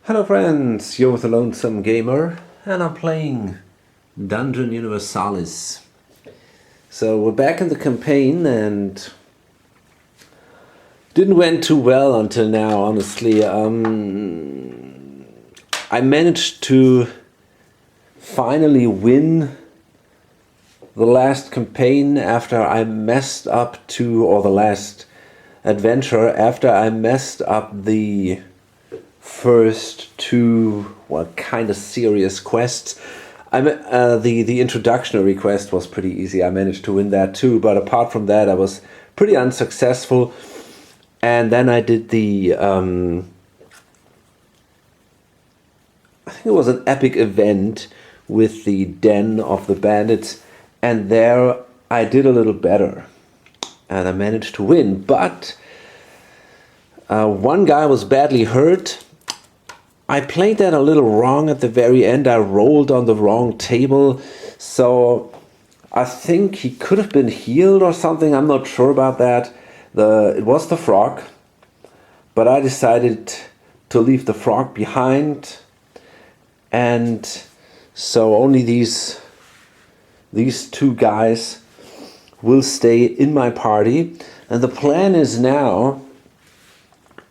Hello friends, you're with the Lonesome Gamer and I'm playing Dungeon Universalis. So we're back in the campaign and didn't went too well until now, honestly. I managed to finally win the last campaign after I messed up or the last adventure after I messed up the first two, well, kind of serious quests. The introductory quest was pretty easy. I managed to win that too, but apart from that, I was pretty unsuccessful. And then I did the I think it was an epic event with the Den of the Bandits, and there I did a little better, and I managed to win. But one guy was badly hurt. I played that a little wrong at the very end. I rolled on the wrong table, so I think he could have been healed or something. I'm not sure about that. It was the frog, but I decided to leave the frog behind, and so only these two guys will stay in my party. And the plan is now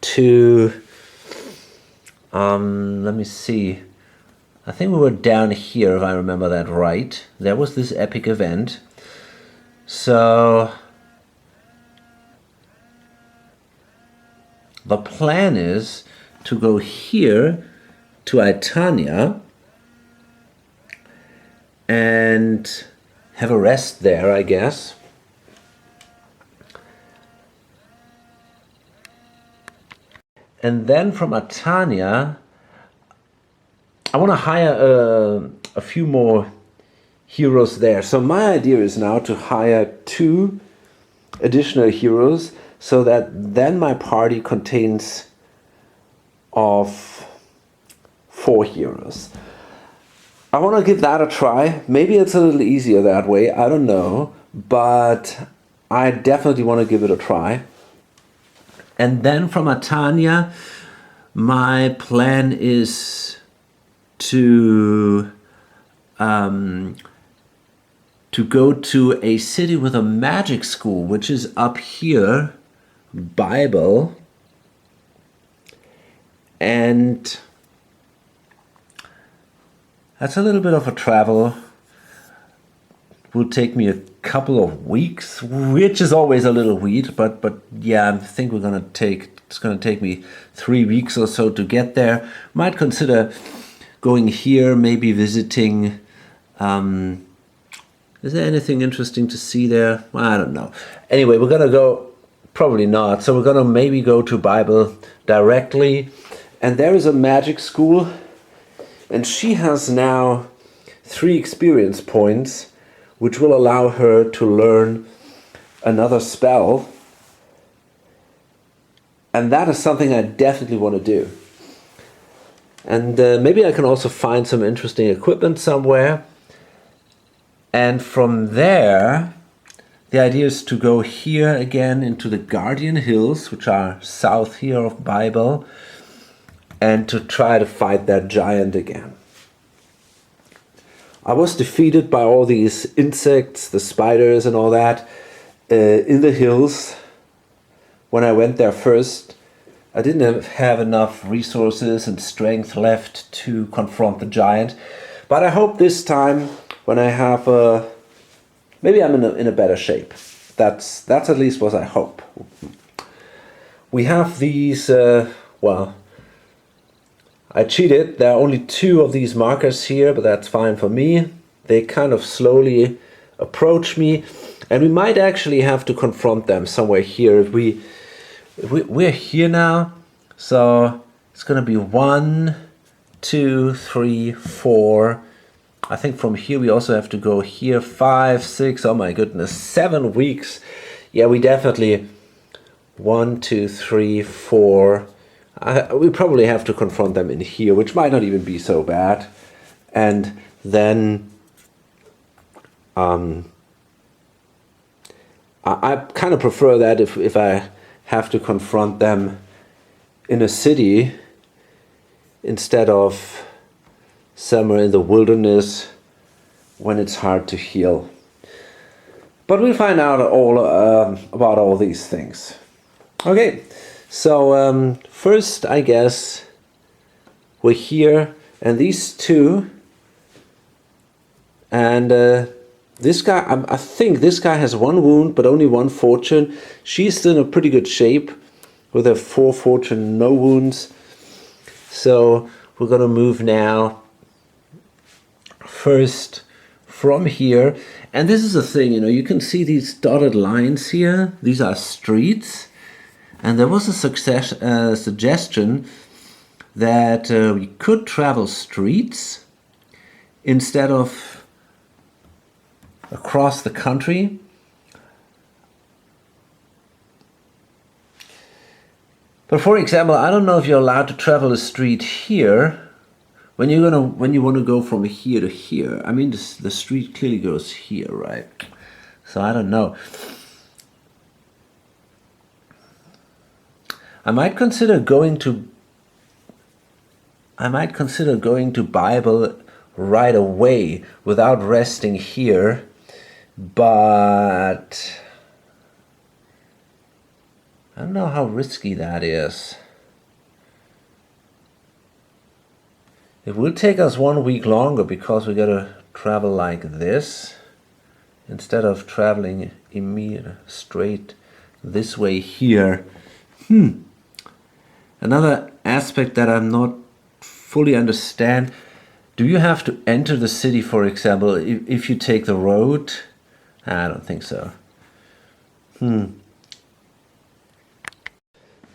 to let me see. I think we were down here, if I remember that right. There was this epic event. So the plan is to go here to Itania and have a rest there, I guess. And then from Itania, I want to hire a few more heroes there. So my idea is now to hire 2 additional heroes, so that then my party contains of 4 heroes. I want to give that a try. Maybe it's a little easier that way, I don't know, but I definitely want to give it a try. And then from Itania, my plan is to go to a city with a magic school, which is up here, Bible, and that's a little bit of a travel. Will take me a couple of weeks, which is always a little weird, but yeah, I think it's gonna take me 3 weeks or so to get there. Might consider going here, maybe visiting. Is there anything interesting to see there? Well, I don't know. Anyway, we're gonna go, probably not. So we're gonna maybe go to Bible directly, and there is a magic school, and she has now 3 experience points, which will allow her to learn another spell. And that is something I definitely want to do. And maybe I can also find some interesting equipment somewhere. And from there, the idea is to go here again into the Guardian Hills, which are south here of Bible, and to try to fight that giant again. I was defeated by all these insects, the spiders and all that, in the hills when I went there first. I didn't have enough resources and strength left to confront the giant. But I hope this time, when I have maybe I'm in a better shape. That's at least what I hope. We have these, well, I cheated. There are only 2 of these markers here, but that's fine for me. They kind of slowly approach me, and we might actually have to confront them somewhere here. We're here now, so it's gonna be 1, 2, 3, 4. I think from here we also have to go here, 5, 6. Oh my goodness, 7 weeks. Yeah, we definitely 1, 2, 3, 4. We probably have to confront them in here, which might not even be so bad. And then I kind of prefer that if I have to confront them in a city, instead of somewhere in the wilderness when it's hard to heal. But we'll find out all about all these things. Okay, so first I guess we're here, and these two, and this guy, I think this guy has 1 wound but only 1 fortune. She's still in a pretty good shape with her 4 fortune, no wounds. So we're gonna move now first from here. And this is the thing, you know, you can see these dotted lines here. These are streets. And there was a suggestion that we could travel streets instead of across the country. But for example, I don't know if you're allowed to travel a street here when you want to go from here to here. I mean, the street clearly goes here, right? So I don't know. I might consider going to Bible right away without resting here, but I don't know how risky that is. It will take us 1 week longer because we gotta travel like this instead of traveling straight this way here. Another aspect that I'm not fully understand, do you have to enter the city, for example, if you take the road? I don't think so.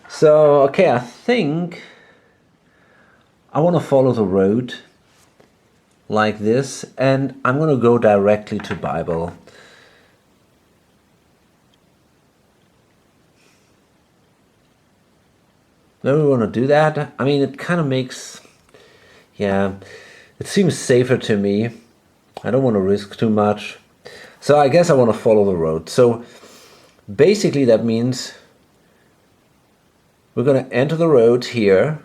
So, okay, I think I want to follow the road like this, and I'm going to go directly to Bible. Don't we want to do that? I mean, it kind of makes, yeah, it seems safer to me. I don't want to risk too much. So I guess I want to follow the road. So basically that means we're going to enter the road here.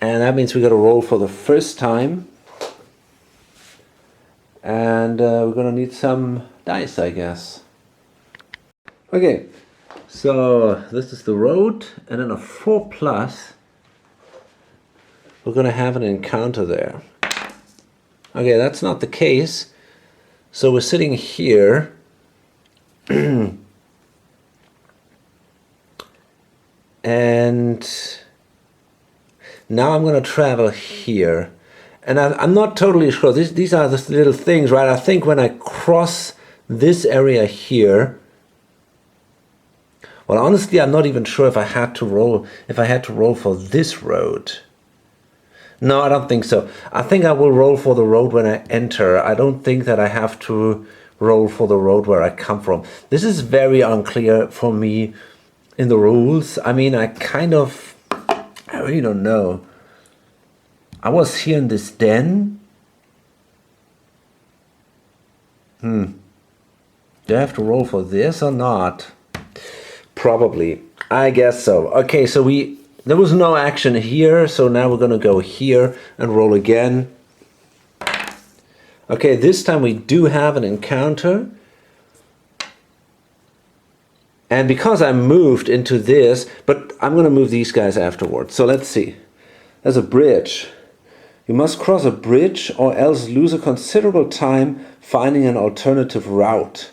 And that means we got to roll for the first time. And we're going to need some dice, I guess. Okay, so this is the road, and then a 4+. We're going to have an encounter there. Okay, that's not the case. So we're sitting here. And now I'm going to travel here. And I'm not totally sure. These are the little things, right? I think when I cross this area here, well, honestly, I'm not even sure if I had to roll for this road. No, I don't think so. I think I will roll for the road when I enter. I don't think that I have to roll for the road where I come from. This is very unclear for me in the rules. I mean, I really don't know. I was here in this den. Do I have to roll for this or not? Probably. I guess so. Okay, so there was no action here, so now we're gonna go here and roll again. Okay, this time we do have an encounter. And because I moved into this, but I'm gonna move these guys afterwards. So let's see. There's a bridge. You must cross a bridge or else lose a considerable time finding an alternative route.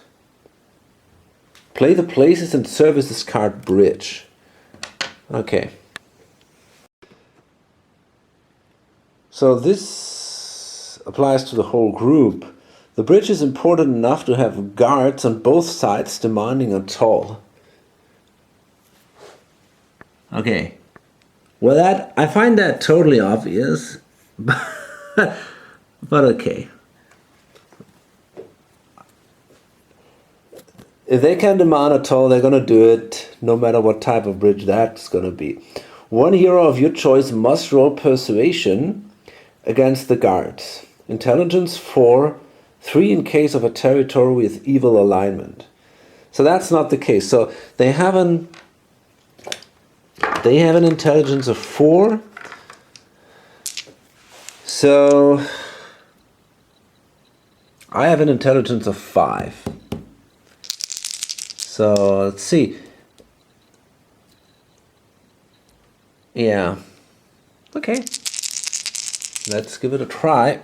Play the places and services card bridge. Okay. So this applies to the whole group. The bridge is important enough to have guards on both sides demanding a toll. Okay. Well, I find that totally obvious, but okay. If they can demand a toll, they're gonna do it, no matter what type of bridge that's gonna be. One hero of your choice must roll persuasion against the guards. Intelligence 4, 3 in case of a territory with evil alignment. So that's not the case. So they have They have an intelligence of 4. So I have an intelligence of 5. So let's see. Yeah. Okay. Let's give it a try.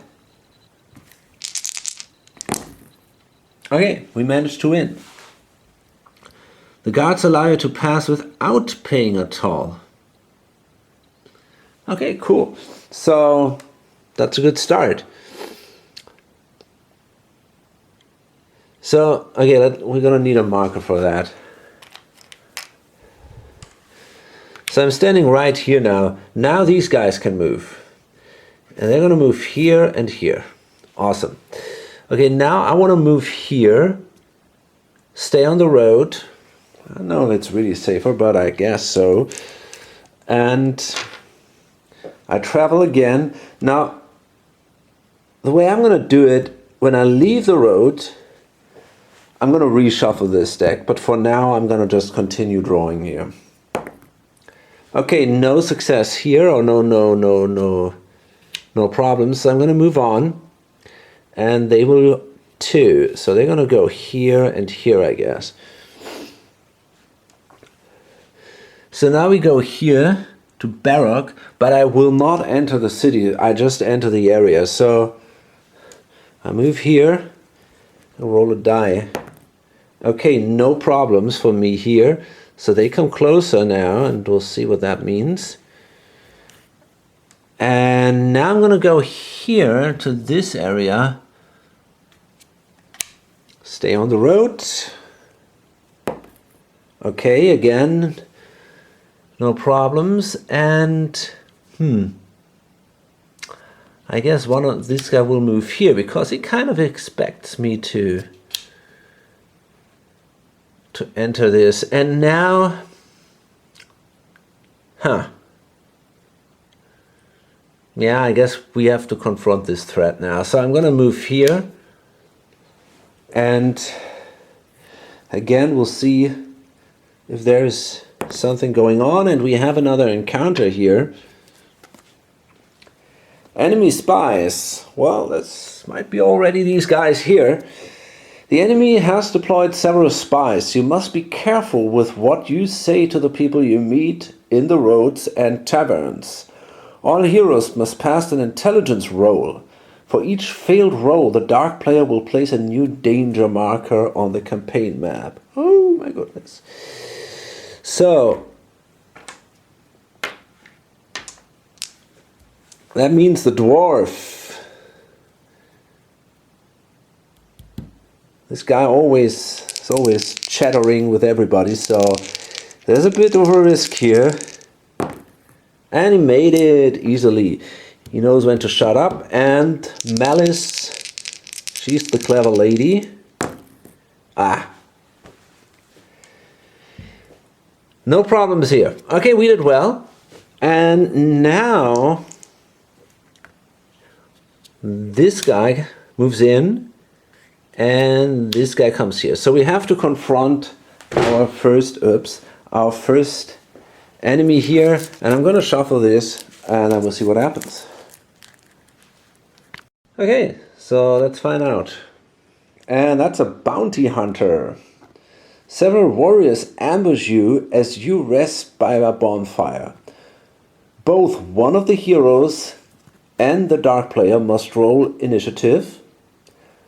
Okay, we managed to win. The guards allow you to pass without paying a toll. Okay, cool. So that's a good start. So, okay, we're gonna need a marker for that. So I'm standing right here now. Now these guys can move. And they're gonna move here and here. Awesome. Okay, now I wanna move here. Stay on the road. I don't know if it's really safer, but I guess so. And I travel again. Now, the way I'm gonna do it, when I leave the road, I'm going to reshuffle this deck, but for now I'm going to just continue drawing here. Okay, no success here, or no problems. So I'm going to move on, and they will too. So they're going to go here and here, I guess. So now we go here to Baroque, but I will not enter the city. I just enter the area. So I move here, roll a die. Okay, no problems for me here. So they come closer now, and we'll see what that means. And now I'm going to go here to this area. Stay on the road. Okay, again, no problems. And I guess this guy will move here because he kind of expects me to enter this. And now, yeah, I guess we have to confront this threat now. So I'm going to move here, and again we'll see if there's something going on. And we have another encounter here. Enemy spies. Well, this might be already these guys here. The enemy has deployed several spies. You must be careful with what you say to the people you meet in the roads and taverns. All heroes must pass an intelligence roll. For each failed roll, the dark player will place a new danger marker on the campaign map. Oh my goodness. So that means the dwarf. This guy is always chattering with everybody, so there's a bit of a risk here. And he made it easily. He knows when to shut up. And Malice, she's the clever lady. No problems here. Okay, we did well. And now this guy moves in. And this guy comes here. So we have to confront our first enemy here. And I'm going to shuffle this, and I will see what happens. Okay, so let's find out. And that's a bounty hunter. Several warriors ambush you as you rest by a bonfire. Both one of the heroes and the dark player must roll initiative.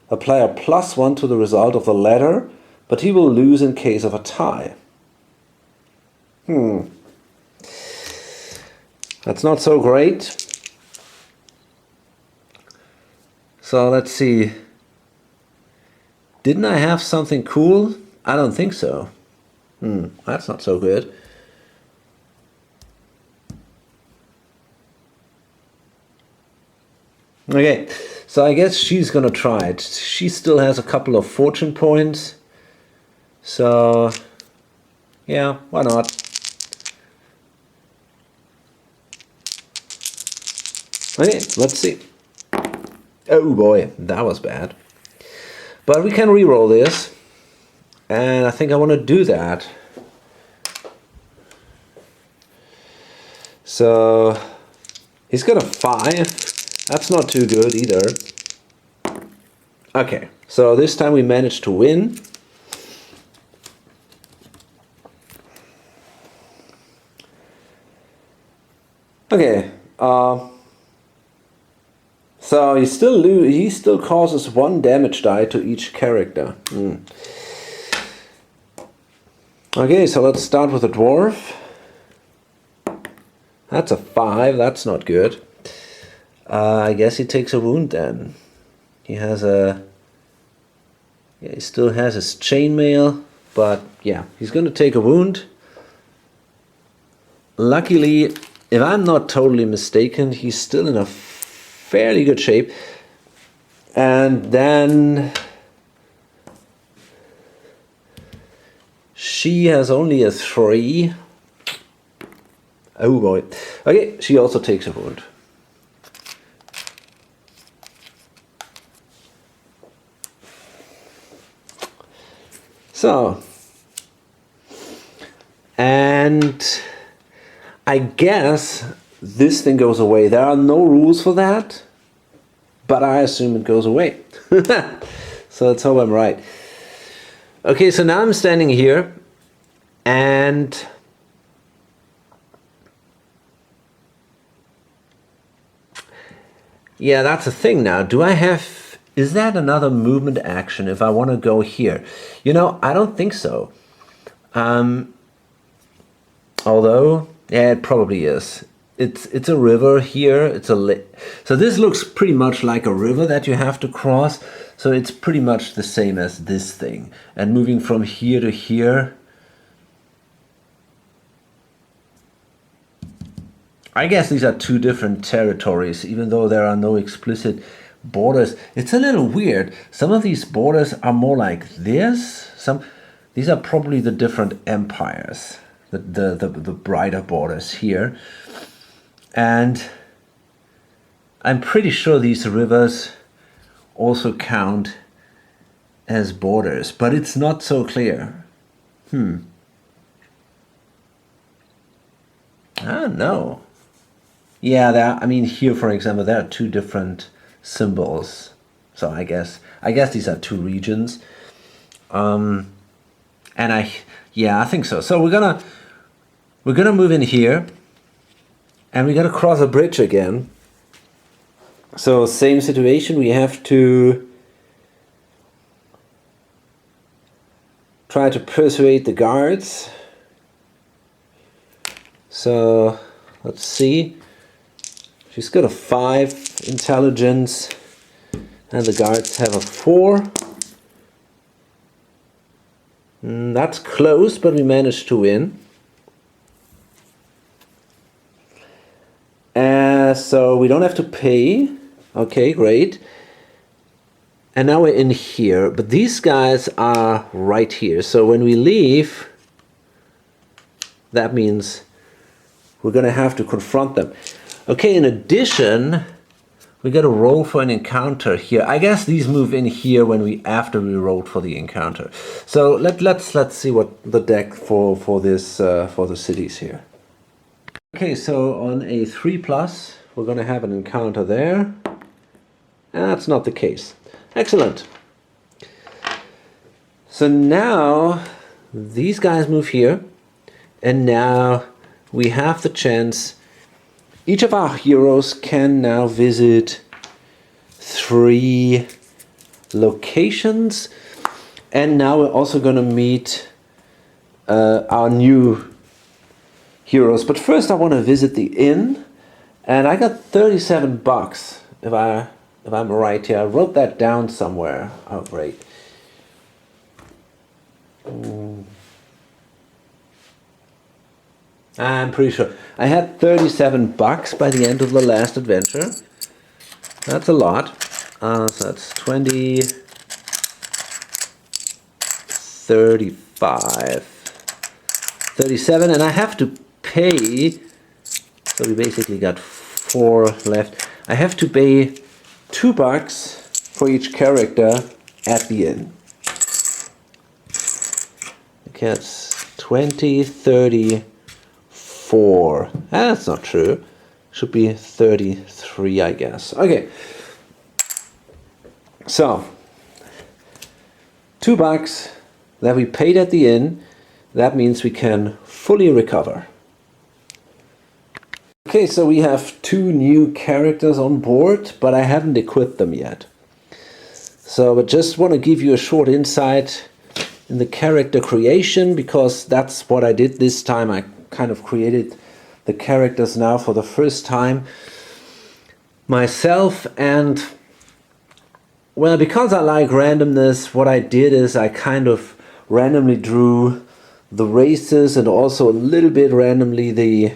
Apply a +1 to the result of the latter, but he will lose in case of a tie. That's not so great. So let's see. Didn't I have something cool? I don't think so. That's not so good. Okay. So I guess she's gonna try it. She still has a couple of fortune points. So yeah, why not? Okay, let's see. Oh boy, that was bad. But we can re-roll this. And I think I want to do that. So he's got a 5. That's not too good either. Okay, so this time we managed to win. Okay, so he still causes 1 damage die to each character. Okay, so let's start with the dwarf. That's a 5, that's not good. I guess he takes a wound then. He has a... Yeah, he still has his chainmail, but yeah, he's going to take a wound. Luckily, if I'm not totally mistaken, he's still in a fairly good shape. And then she has only a 3. Oh boy. Okay, she also takes a wound. So, and I guess this thing goes away. There are no rules for that, but I assume it goes away. So let's hope I'm right. Okay, so now I'm standing here, and yeah, that's the thing now. Do I have... Is that another movement action if I want to go here? You know, I don't think so. Although, yeah, it probably is. It's a river here. It's a so this looks pretty much like a river that you have to cross. So it's pretty much the same as this thing. And moving from here to here. I guess these are 2 different territories, even though there are no explicit borders. It's a little weird. Some of these borders are more like this. These are probably the different empires, the brighter borders here. And I'm pretty sure these rivers also count as borders, but it's not so clear. I don't know. Yeah, I mean, here, for example, there are 2 different symbols. So I guess these are 2 regions. And I think so. So we're gonna move in here, and we're gonna cross a bridge again. So same situation. We have to try to persuade the guards. So let's see. She's got a 5 intelligence, and the guards have a 4. That's close, but we managed to win. So we don't have to pay. Okay, great. And now we're in here, but these guys are right here. So when we leave, that means we're going to have to confront them. Okay, in addition, we got to roll for an encounter here. I guess these move in here after we rolled for the encounter. So let's see what the deck for the cities here. Okay, so on a 3+, we're going to have an encounter there. And that's not the case. Excellent. So now these guys move here, and now we have the chance. Each of our heroes can now visit 3 locations, and now we're also going to meet our new heroes. But first I want to visit the inn, and I got 37 bucks if I'm right here. I wrote that down somewhere. Oh, great. I'm pretty sure. I had 37 bucks by the end of the last adventure. That's a lot. So that's 20, 35, 37, and I have to pay. So we basically got 4 left. I have to pay $2 for each character at the inn. Okay, that's 20, 30, 34. That's not true. Should be 33, I guess. Okay. So, $2 that we paid at the inn. That means we can fully recover. Okay, so we have 2 new characters on board, but I haven't equipped them yet. So I just want to give you a short insight in the character creation, because that's what I did this time. I kind of created the characters now for the first time myself, and well, because I like randomness, what I did is I kind of randomly drew the races and also a little bit randomly the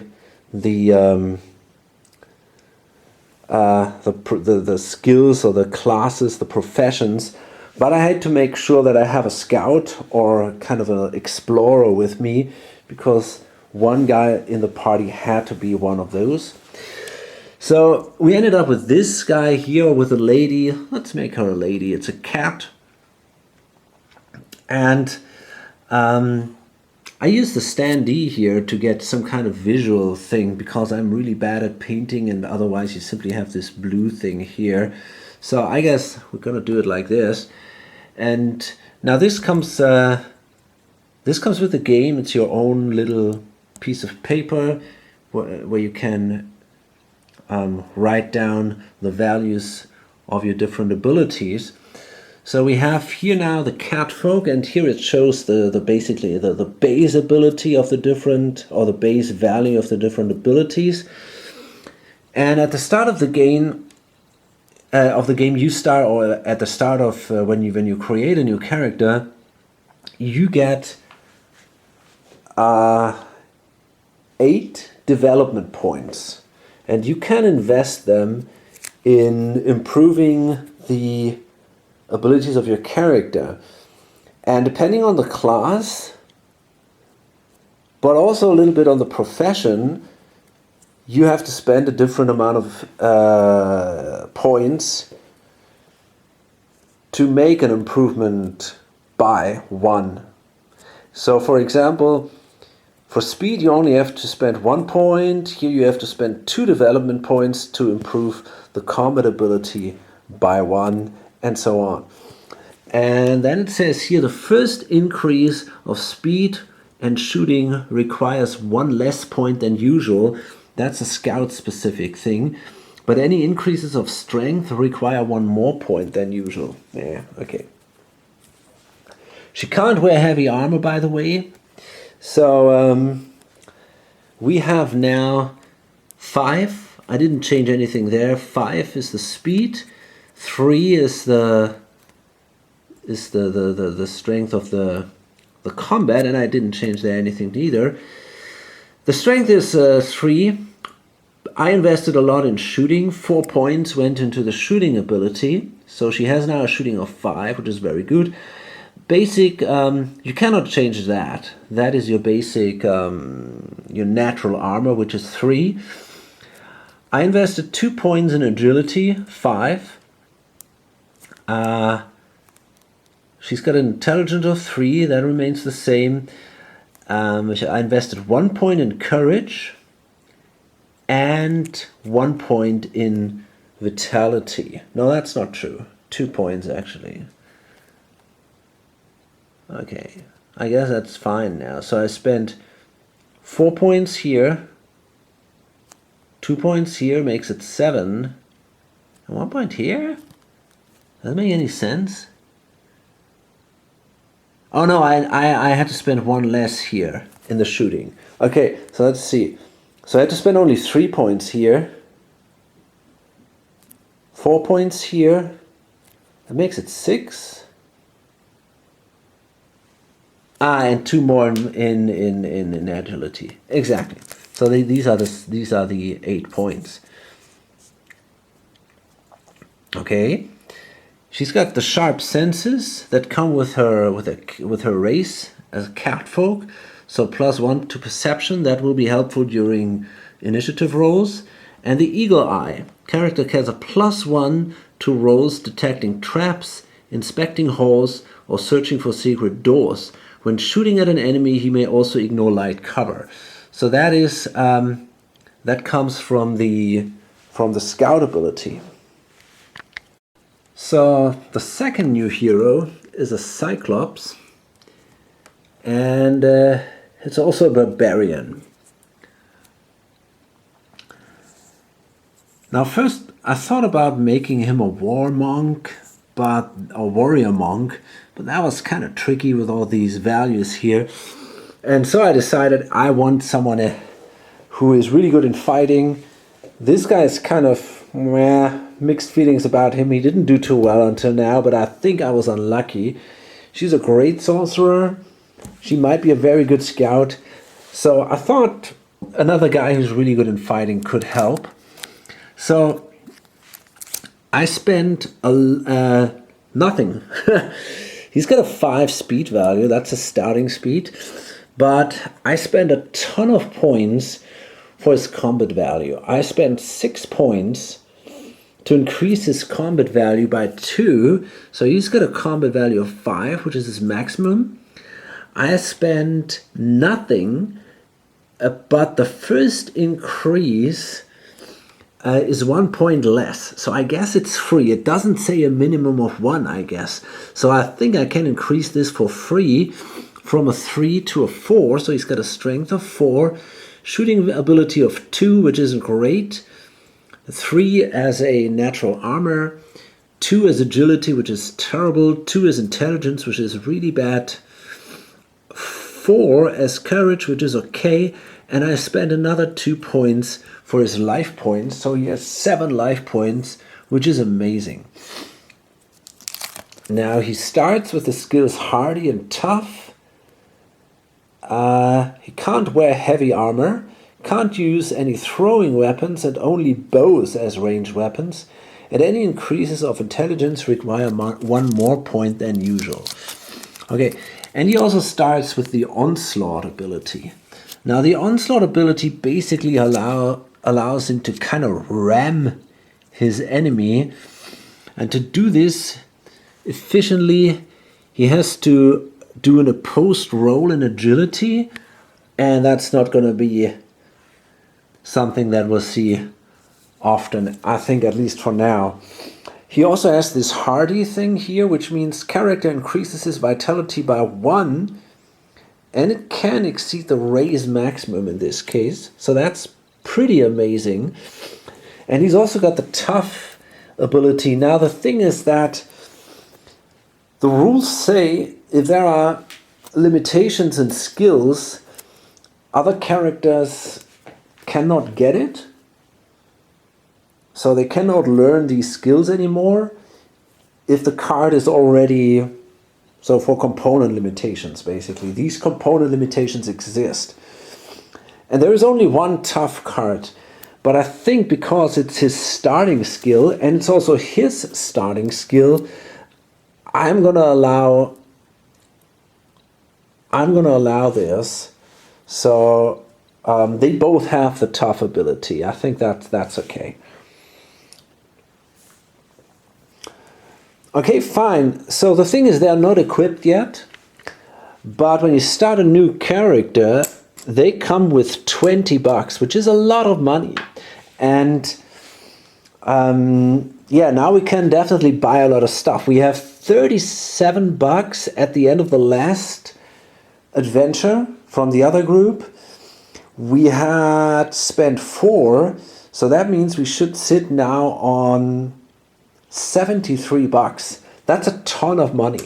skills or the classes, the professions, but I had to make sure that I have a scout or kind of an explorer with me, because one guy in the party had to be one of those. So we ended up with this guy here with a lady. Let's make her a lady. It's a cat. And I used the standee here to get some kind of visual thing, because I'm really bad at painting, and otherwise you simply have this blue thing here. So I guess we're gonna do it like this. And now this comes with the game. It's your own little piece of paper where you can write down the values of your different abilities. So we have here now the cat folk, and here it shows basically the base ability of the different, or the base value of the different abilities. And at the start of the game, you start, or at the start of when you create a new character, you get 8 development points, and you can invest them in improving the abilities of your character. And depending on the class, but also a little bit on the profession, you have to spend a different amount of points to make an improvement by 1. So for example, for speed you only have to spend 1 point. Here you have to spend 2 development points to improve the combat ability by 1, and so on. And then it says here the first increase of speed and shooting requires 1 less point than usual. That's a scout specific thing. But any increases of strength require 1 more point than usual. Yeah, okay. She can't wear heavy armor, by the way. So we have now 5. I didn't change anything there. 5 is the speed. 3 is the strength of the combat, and I didn't change there anything either. The strength is 3. I invested a lot in shooting. 4 points went into the shooting ability, so she has now a shooting of 5, which is very good. Basic, you cannot change that. That is your basic, your natural armor, which is 3. I invested 2 points in agility, 5. She's got an intelligence of 3, that remains the same. I invested 1 point in courage and 1 point in vitality. No, that's not true. 2 points actually. Okay, I guess that's fine now. So I spent 4 points here, 2 points here, makes it 7, and 1 point here? Does that make any sense? Oh no, I had to spend 1 less here in the shooting. Okay, so let's see. So I had to spend only 3 points here, 4 points here. That makes it 6. And 2 more in agility. Exactly. So these are the 8 points. Okay. She's got the sharp senses that come with her race as catfolk. So +1 to perception, that will be helpful during initiative rolls. And the eagle eye. Character has a +1 to rolls detecting traps, inspecting halls, or searching for secret doors. When shooting at an enemy, he may also ignore light cover. So that is that comes from the scout ability. So the second new hero is a Cyclops, and it's also a barbarian. Now first I thought about making him a warrior monk, but that was kind of tricky with all these values here. And so I decided I want someone who is really good in fighting. This guy is kind of mixed feelings about him. He didn't do too well until now, but I think I was unlucky. She's a great sorcerer. She might be a very good scout. So I thought another guy who's really good in fighting could help. So I spent nothing. He's got a 5 speed value. That's a starting speed. But I spent a ton of points for his combat value. I spent 6 points to increase his combat value by 2. So he's got a combat value of 5, which is his maximum. I spent nothing, but the first increase is 1 point less. So I guess it's free. It doesn't say a minimum of 1, I guess. So I think I can increase this for free from a 3 to a 4. So he's got a strength of 4, shooting ability of 2, which isn't great, 3 as a natural armor, 2 as agility, which is terrible, 2 as intelligence, which is really bad, 4 as courage, which is okay, and I spent another 2 points for his life points, so he has 7 life points, which is amazing. Now he starts with the skills hardy and tough. He can't wear heavy armor, can't use any throwing weapons, and only bows as ranged weapons, and any increases of intelligence require 1 more point than usual. Okay, and he also starts with the onslaught ability. Now the onslaught ability basically allows him to kind of ram his enemy, and to do this efficiently he has to do an opposed roll in agility, and that's not going to be something that we'll see often, I think, at least for now. He also has this hardy thing here, which means character increases his vitality by 1, and it can exceed the raise maximum in this case, so that's pretty amazing. And he's also got the tough ability. Now the thing is that the rules say if there are limitations in skills, other characters cannot get it. So they cannot learn these skills anymore if the card is already... So for component limitations, basically. These component limitations exist. And there is only one tough card. But I think because it's his starting skill, and it's also his starting skill, I'm gonna allow this. So they both have the tough ability. I think that's okay. Okay, fine. So the thing is, they're not equipped yet, but when you start a new character, they come with $20, which is a lot of money. And yeah, now we can definitely buy a lot of stuff. We have $37 at the end of the last adventure from the other group. We had spent 4, so that means we should sit now on $73. That's a ton of money,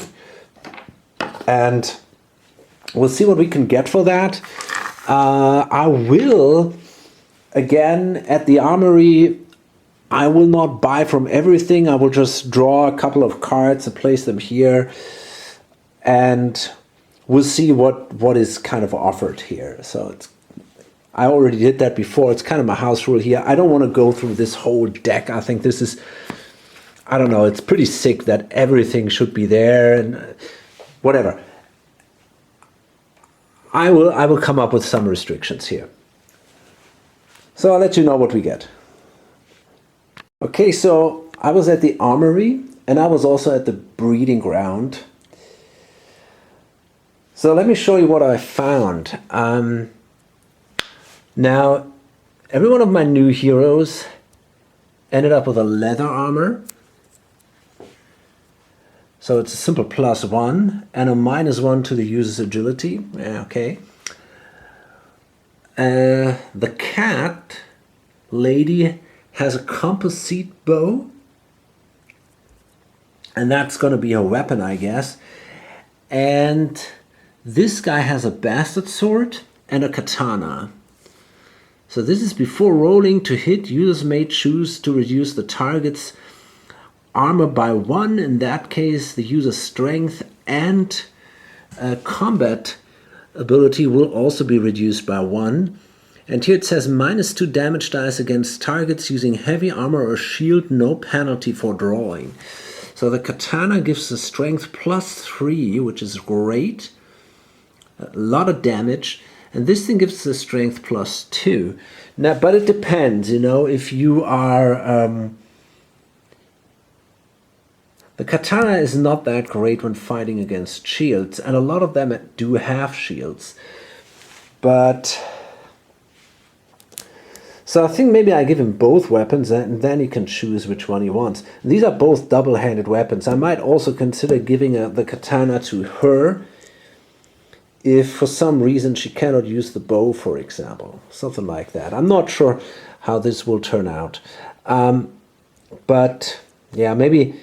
and we'll see what we can get for that. I will, again, at the armory, I will not buy from everything. I will just draw a couple of cards and place them here, and we'll see what is kind of offered here. So I already did that before. It's kind of my house rule here. I don't want to go through this whole deck. I think this is, I don't know, it's pretty sick that everything should be there and whatever. I will come up with some restrictions here. So I'll let you know what we get. Okay, so I was at the armory and I was also at the breeding ground. So let me show you what I found. Now, every one of my new heroes ended up with a leather armor. So it's a simple +1 and a -1 to the user's agility. Yeah, okay. The cat lady has a composite bow. And that's going to be her weapon, I guess. And this guy has a bastard sword and a katana. So this is before rolling to hit, users may choose to reduce the target's armor by 1. In that case, the user's strength and combat ability will also be reduced by 1. And here it says -2 damage dice against targets using heavy armor or shield, no penalty for drawing. So the katana gives the strength +3, which is great. A lot of damage. And this thing gives the strength +2. Now, but it depends, you know, if you are... the katana is not that great when fighting against shields, and a lot of them do have shields. But... so I think maybe I give him both weapons, and then he can choose which one he wants. And these are both double-handed weapons. I might also consider giving the katana to her if for some reason she cannot use the bow, for example. Something like that. I'm not sure how this will turn out. But, yeah, maybe...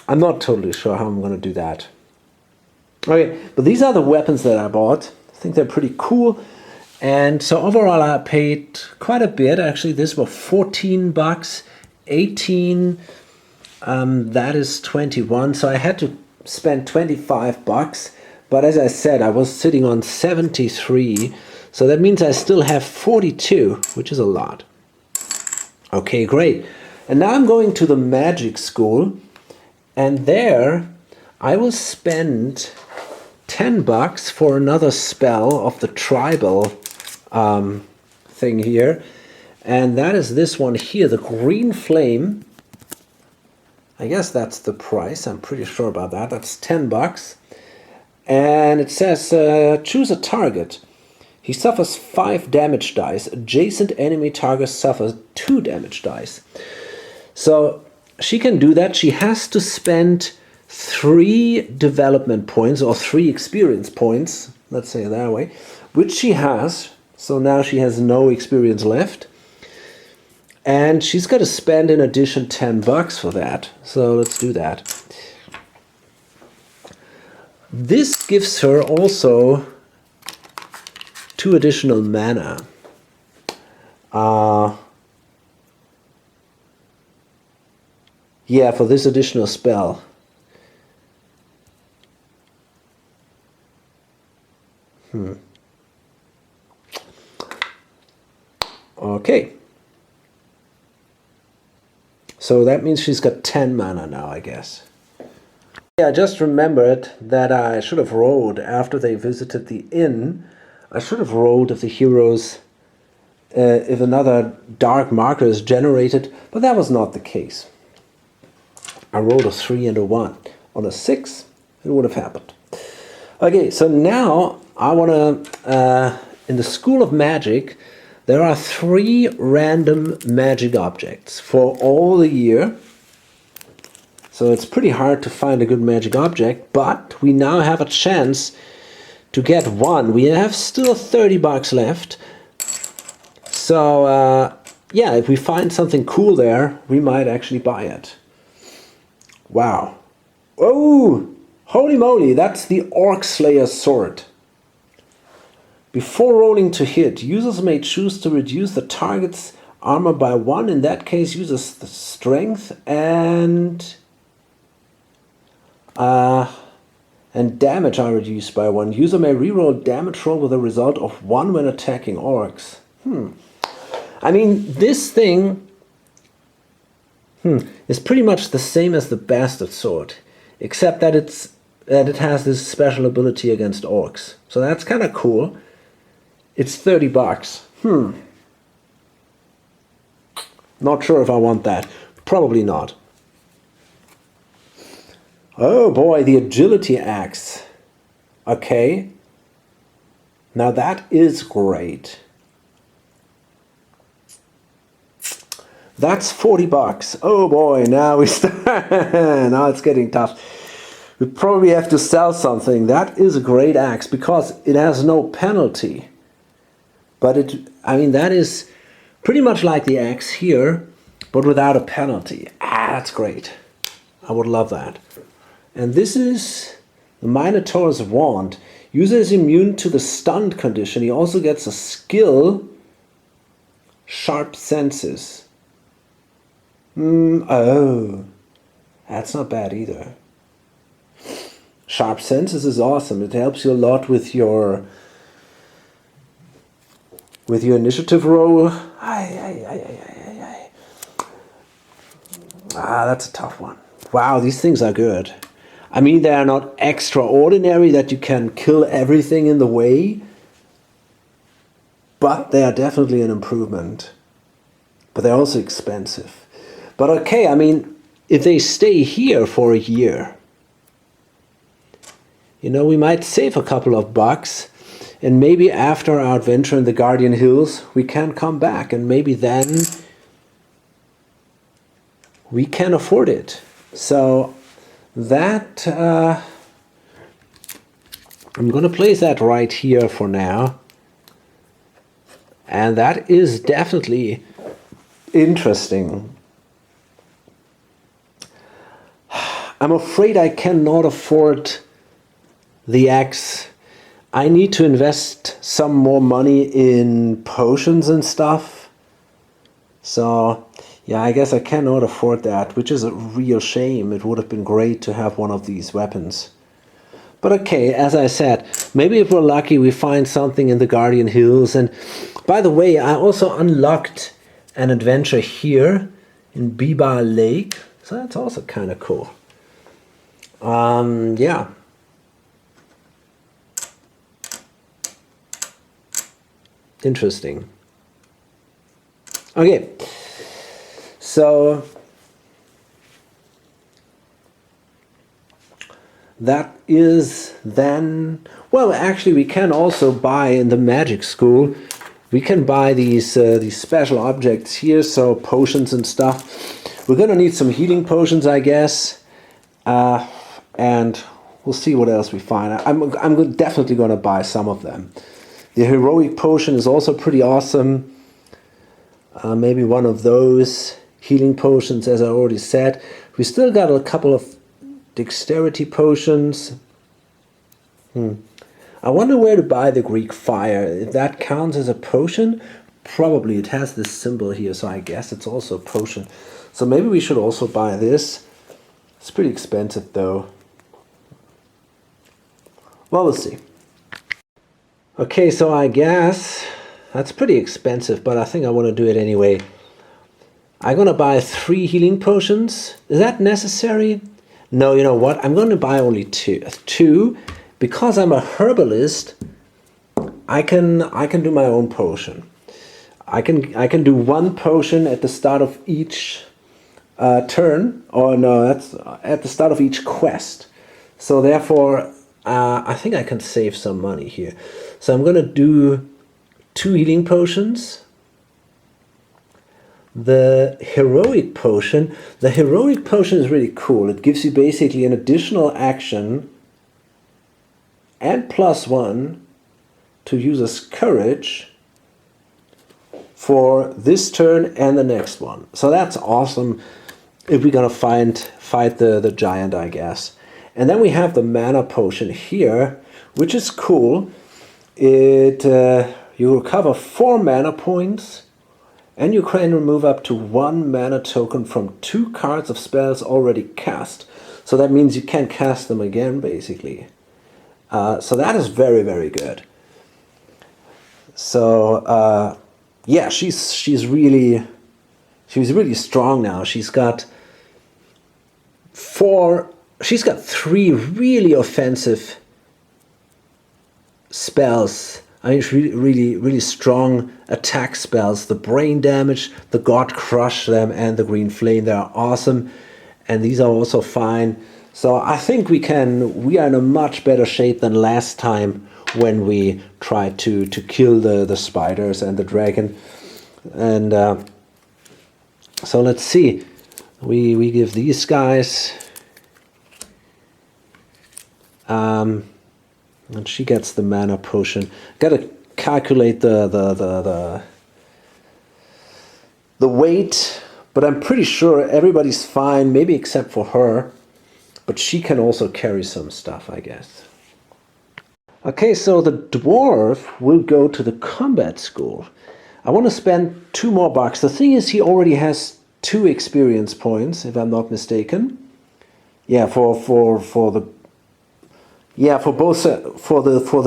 I'm not totally sure how I'm going to do that. Okay, but these are the weapons that I bought. I think they're pretty cool. And so overall I paid quite a bit. Actually, this was 14 bucks, 18, that is 21. So I had to spend 25 bucks. But as I said, I was sitting on 73. So that means I still have 42, which is a lot. Okay, great. And now I'm going to the magic school. And there I will spend 10 bucks for another spell of the tribal thing here. And that is this one here, the green flame. I guess that's the price. I'm pretty sure about that. That's 10 bucks. And it says choose a target. He suffers 5 damage dice. Adjacent enemy target suffers 2 damage dice. So she can do that. She has to spend 3 development points or 3 experience points, let's say it that way, which she has. So now she has no experience left. And she's got to spend in addition 10 bucks for that. So let's do that. This gives her also 2 additional mana. Yeah, for this additional spell. Okay. So that means she's got 10 mana now, I guess. Yeah, I just remembered that I should have rolled after they visited the inn. I should have rolled if the heroes, if another dark marker is generated, but that was not the case. I rolled a 3 and a 1. On a 6, it would have happened. Okay, so now I want to, in the School of Magic, there are 3 random magic objects for all the year. So it's pretty hard to find a good magic object, but we now have a chance to get one. We have still 30 bucks left. So, yeah, if we find something cool there, we might actually buy it. Wow. Oh, holy moly, that's the Orc Slayer's sword. Before rolling to hit, users may choose to reduce the target's armor by 1. In that case, users the strength and damage are reduced by 1. User may reroll damage roll with a result of 1 when attacking orcs. I mean, this thing is pretty much the same as the Bastard Sword, except that it has this special ability against orcs. So that's kind of cool. It's 30 bucks. Not sure if I want that. Probably not. Oh boy, the agility axe. Okay. Now that is great. That's 40 bucks. Oh boy, now we start. Now it's getting tough. We probably have to sell something. That is a great axe because it has no penalty. But I mean, that is pretty much like the axe here, but without a penalty. That's great. I would love that. And this is the Minotaur's Wand. User is immune to the stunned condition. He also gets a skill, Sharp Senses. Oh, that's not bad either. Sharp Senses is awesome. It helps you a lot with your initiative roll. That's a tough one. Wow, these things are good. I mean, they are not extraordinary that you can kill everything in the way, but they are definitely an improvement. But they're also expensive. But okay, I mean, if they stay here for a year, you know, we might save a couple of bucks, and maybe after our adventure in the Guardian Hills, we can come back, and maybe then we can afford it. So that, I'm going to place that right here for now. And that is definitely interesting. I'm afraid I cannot afford the axe. I need to invest some more money in potions and stuff. So, yeah, I guess I cannot afford that, which is a real shame. It would have been great to have one of these weapons. But okay, as I said, maybe if we're lucky we find something in the Guardian Hills. And by the way, I also unlocked an adventure here in Biba Lake. So that's also kind of cool. Yeah. Interesting. Okay. So that is then, well, actually we can also buy in the magic school, we can buy these special objects here, so potions and stuff. We're gonna need some healing potions, I guess, and we'll see what else we find. I'm definitely gonna buy some of them. The heroic potion is also pretty awesome. Maybe one of those healing potions, as I already said. We still got a couple of dexterity potions. I wonder where to buy the Greek fire. If that counts as a potion, probably it has this symbol here, so I guess it's also a potion. So maybe we should also buy this. It's pretty expensive though. Well, we'll see. Okay, so I guess that's pretty expensive, but I think I want to do it anyway. I'm going to buy 3 healing potions. Is that necessary? No, you know what? I'm going to buy only 2. Because I'm a herbalist, I can do my own potion. I can do 1 potion at the start of each turn, or no, that's at the start of each quest. So therefore, I think I can save some money here. So I'm going to do 2 healing potions. The heroic potion is really cool. It gives you basically an additional action and +1 to user's courage for this turn and the next one. So that's awesome if we're gonna fight the giant, I guess. And then we have the mana potion here, which is cool. It you recover 4 mana points, and you can remove up to 1 mana token from 2 cards of spells already cast. So that means you can cast them again, basically. So that is very, very good. So yeah, she's really strong now. She's got 3 really offensive spells. I mean, really strong attack spells. The brain damage, the God Crush them, and the Green Flame. They are awesome, and these are also fine. So I think we are in a much better shape than last time when we tried to kill the spiders and the dragon. And So let's see. We give these guys, and she gets the mana potion. Gotta calculate the weight, but I'm pretty sure everybody's fine, maybe except for her. But she can also carry some stuff, I guess. Okay, so the dwarf will go to the combat school. I want to spend 2 more bucks. The thing is, he already has 2 experience points, if I'm not mistaken. Yeah, for the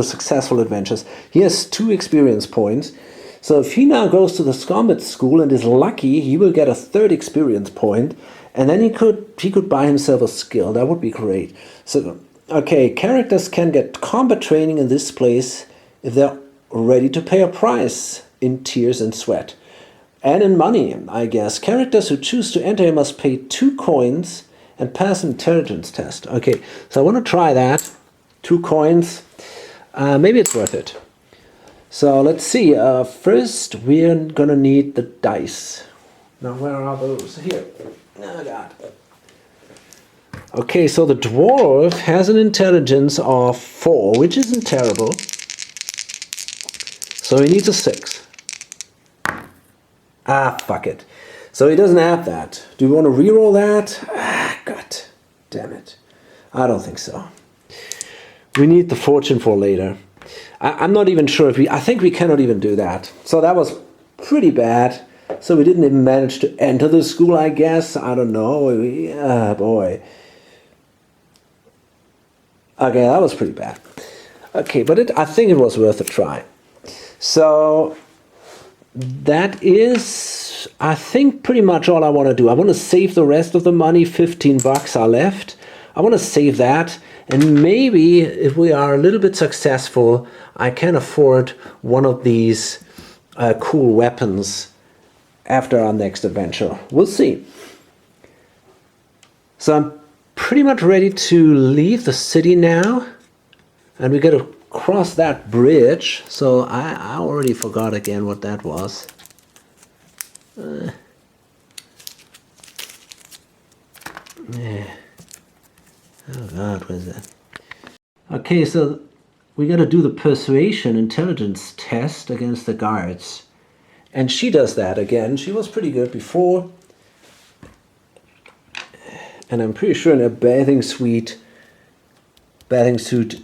successful adventures. He has 2 experience points. So if he now goes to the combat school and is lucky, he will get a 3rd experience point, and then he could buy himself a skill. That would be great. So okay, characters can get combat training in this place if they're ready to pay a price in tears and sweat. And in money, I guess. Characters who choose to enter must pay 2 coins and pass an intelligence test. Okay, so I want to try that. 2 coins. Maybe it's worth it. So let's see. First, we're gonna need the dice. Now, where are those? Here. Oh, God. Okay, so the dwarf has an intelligence of 4, which isn't terrible. So he needs a 6. Ah, fuck it. So he doesn't have that. Do we want to reroll that? Ah, God damn it. I don't think so. We need the fortune for later. I'm not even sure if I think we cannot even do that. So that was pretty bad. So we didn't even manage to enter the school, I guess. I don't know. Boy. Okay, that was pretty bad. Okay, but I think it was worth a try. So that is, I think, pretty much all I want to do. I want to save the rest of the money. 15 bucks are left. I want to save that. And maybe if we are a little bit successful, I can afford one of these cool weapons after our next adventure. We'll see. So I'm pretty much ready to leave the city now. And we got to cross that bridge. So I already forgot again what that was. Yeah. Oh God, what is that? Okay, so we got to do the persuasion intelligence test against the guards. And she does that again. She was pretty good before. And I'm pretty sure in a bathing suit,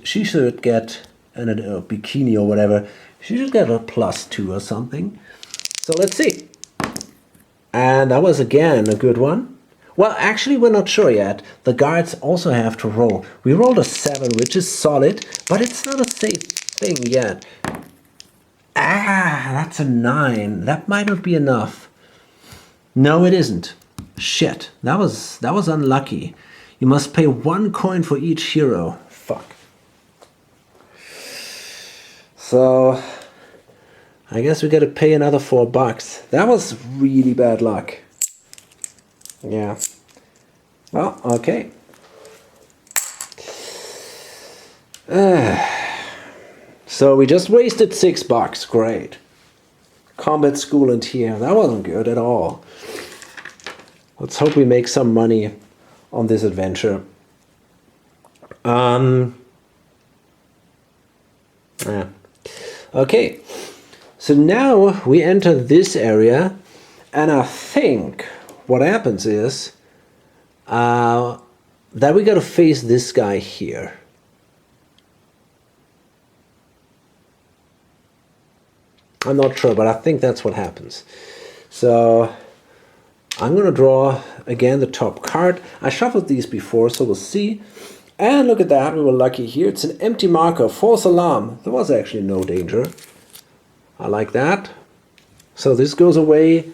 she should get a bikini or whatever. She should get a +2 or something. So let's see. And that was again a good one. Well, actually, we're not sure yet. The guards also have to roll. We rolled a 7, which is solid, but it's not a safe thing yet. Ah, that's a 9. That might not be enough. No, it isn't. Shit, that was unlucky. You must pay 1 coin for each hero. Fuck. So, I guess we gotta pay another 4 bucks. That was really bad luck. Yeah. Well, okay. So we just wasted 6 bucks. Great. Combat school and here. That wasn't good at all. Let's hope we make some money on this adventure. Yeah. Okay. So now we enter this area, and I think what happens is that we got to face this guy here. I'm not sure, but I think that's what happens. So I'm going to draw again the top card. I shuffled these before, so we'll see. And look at that, we were lucky here. It's an empty marker, false alarm. There was actually no danger. I like that. So this goes away.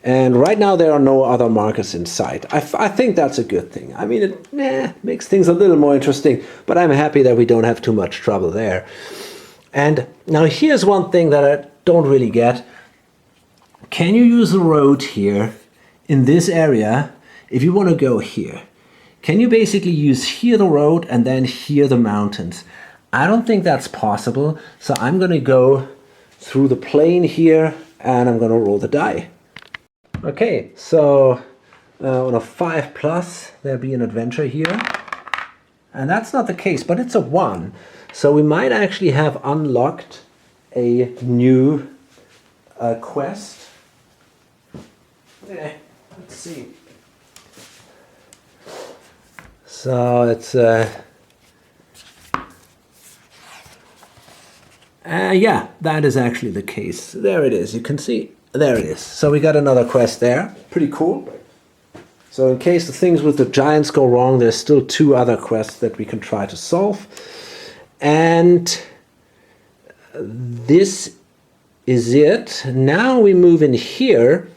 And right now there are no other markers in sight. I think that's a good thing. I mean, it makes things a little more interesting, but I'm happy that we don't have too much trouble there. And now here's one thing that I don't really get. Can you use the road here in this area if you want to go here? Can you basically use here the road and then here the mountains? I don't think that's possible, so I'm going to go through the plain here and I'm going to roll the die. Okay, so on a 5+, there'll be an adventure here. And that's not the case, but it's a 1. So we might actually have unlocked a new quest. Let's see. So it's yeah, that is actually the case. There it is. You can see. There it is. So we got another quest there. Pretty cool. So in case the things with the giants go wrong, there's still 2 other quests that we can try to solve. And this is it. Now we move in here.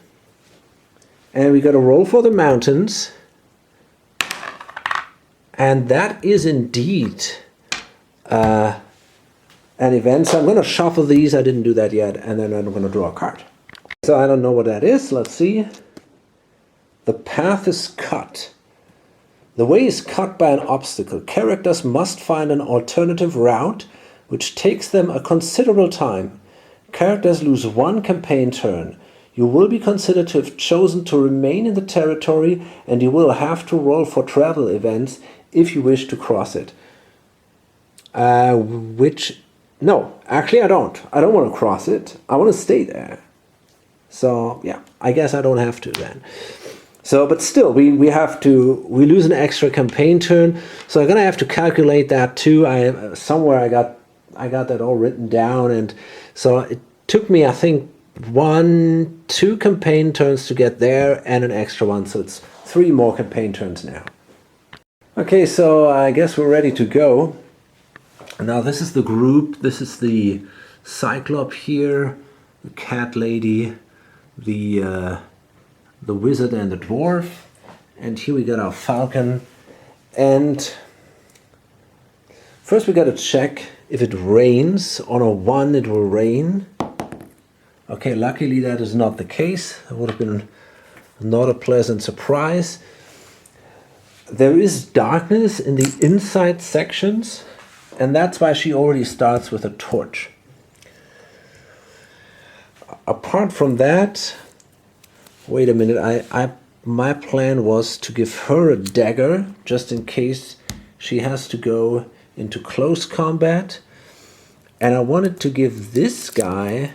And we got to roll for the mountains. And that is indeed an event. So I'm going to shuffle these. I didn't do that yet. And then I'm going to draw a card. So I don't know what that is. Let's see. The path is cut. The way is cut by an obstacle. Characters must find an alternative route, which takes them a considerable time. Characters lose 1 campaign turn. You will be considered to have chosen to remain in the territory, and you will have to roll for travel events if you wish to cross it. No, actually I don't. I don't want to cross it. I want to stay there. So yeah, I guess I don't have to then. So, but still, we lose an extra campaign turn. So I'm gonna have to calculate that too. Somewhere I got that all written down, and so it took me, I think, 2 campaign turns to get there, and an extra one. So it's 3 more campaign turns now. Okay, so I guess we're ready to go. Now this is the group. This is the Cyclops here, the cat lady, the wizard and the dwarf, and here we got our falcon. And first we got to check if it rains. On a 1 it will rain. Okay, luckily that is not the case. It would have been not a pleasant surprise. There is darkness in the inside sections, and that's why she already starts with a torch. Apart from that, wait a minute, my plan was to give her a dagger just in case she has to go into close combat. And I wanted to give this guy,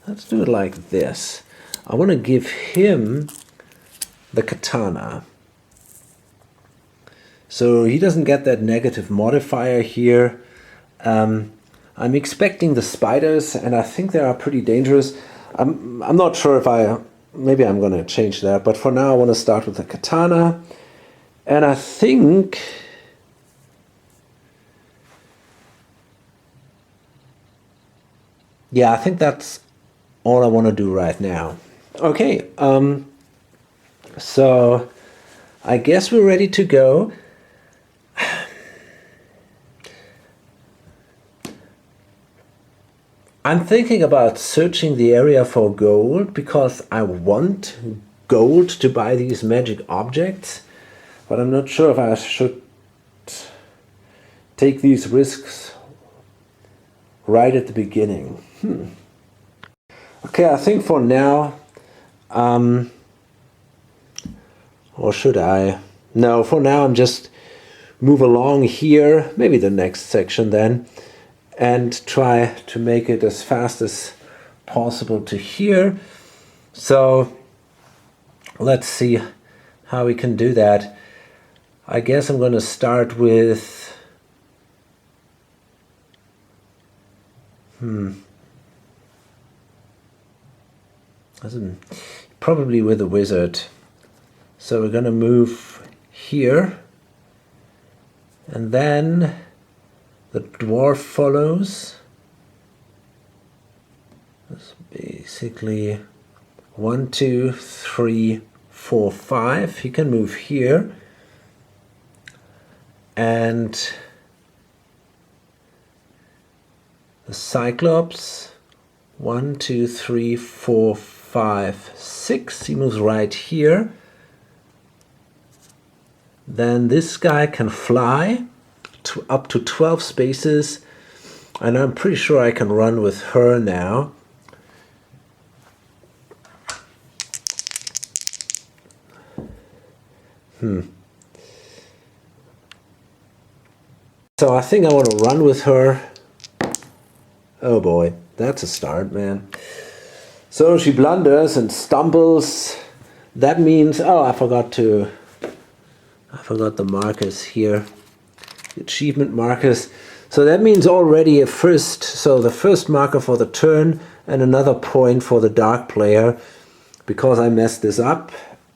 let's do it like this. I want to give him the katana. So he doesn't get that negative modifier here. I'm expecting the spiders, and I think they are pretty dangerous. I'm not sure if maybe I'm going to change that, but for now I want to start with the katana. And I think yeah, I think that's all I want to do right now. Okay, so I guess we're ready to go. I'm thinking about searching the area for gold because I want gold to buy these magic objects, but I'm not sure if I should take these risks right at the beginning. Okay, I think for now, or should I? No, for now I'm just move along here, maybe the next section then, and try to make it as fast as possible to here. So let's see how we can do that. I guess I'm going to start with probably with a wizard. So we're going to move here, and then the dwarf follows. That's basically 1, 2, 3, 4, 5. He can move here, and the Cyclops 1, 2, 3, 4, 5, 6. He moves right here. Then this guy can fly to up to 12 spaces, and I'm pretty sure I can run with her now. So I think I want to run with her. Oh boy, that's a start, man. So she blunders and stumbles. That means, oh, I forgot the markers here. Achievement markers. So that means already the first marker for the turn and another point for the dark player, because I messed this up.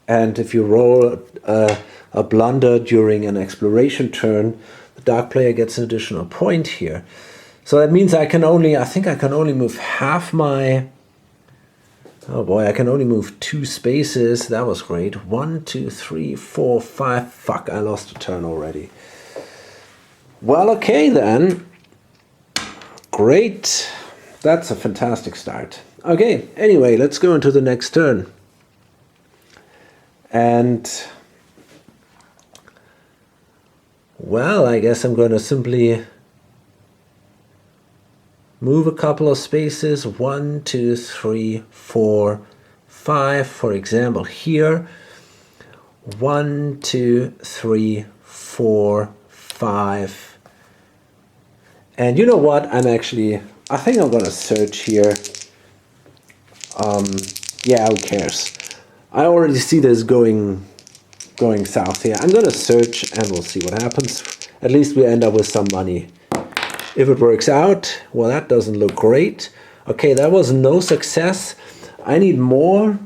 And if you roll a blunder during an exploration turn, the dark player gets an additional point here. So that means I think I can only move half my, oh boy, I can only move 2 spaces. That was great. 1, 2, 3, 4, 5. Fuck, I lost a turn already. Well, okay then. Great. That's a fantastic start. Okay, anyway, let's go into the next turn. And, well, I guess I'm going to simply move a couple of spaces. 1, 2, 3, 4, 5. For example, here. 1, 2, 3, 4, 5. And you know what? I think I'm going to search here. Yeah, who cares? I already see this going south here. I'm going to search and we'll see what happens. At least we end up with some money. If it works out, well, that doesn't look great. Okay, that was no success. I need more.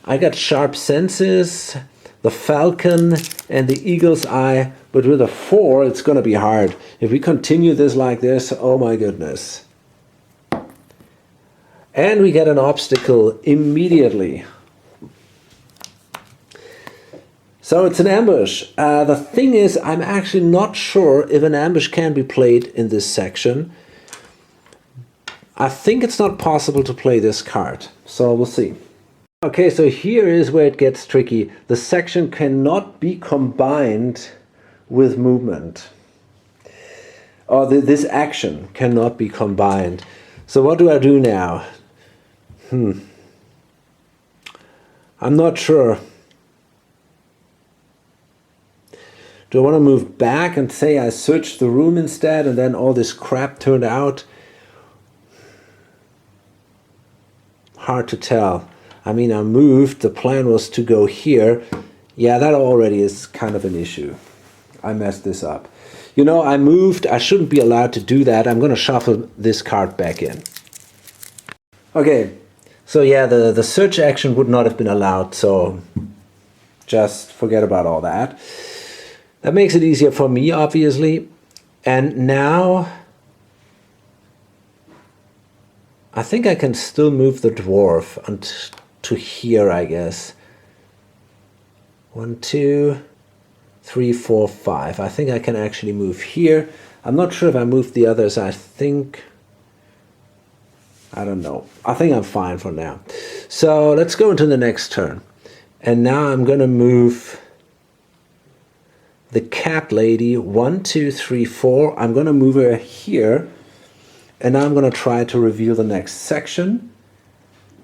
I got sharp senses, the falcon, and the eagle's eye. But with a 4, it's going to be hard. If we continue this like this, oh my goodness. And we get an obstacle immediately. So it's an ambush. The thing is, I'm actually not sure if an ambush can be played in this section. I think it's not possible to play this card. So we'll see. Okay, so here is where it gets tricky. The section cannot be combined with movement, or this action cannot be combined. So what do I do now? I'm not sure. Do I want to move back and say I searched the room instead and then all this crap turned out? Hard to tell. I mean, I moved, the plan was to go here. Yeah, that already is kind of an issue. I messed this up. You know, I moved. I shouldn't be allowed to do that. I'm going to shuffle this card back in. Okay, so yeah, the search action would not have been allowed, so just forget about all that. That makes it easier for me, obviously. And now I think I can still move the dwarf to here, I guess. 1, 2, 3, 4, 5. I think I can actually move here. I'm not sure if I moved the others. I don't know. I think I'm fine for now. So let's go into the next turn. And now I'm going to move the cat lady. 1, 2, 3, 4. I'm going to move her here. And now I'm going to try to reveal the next section.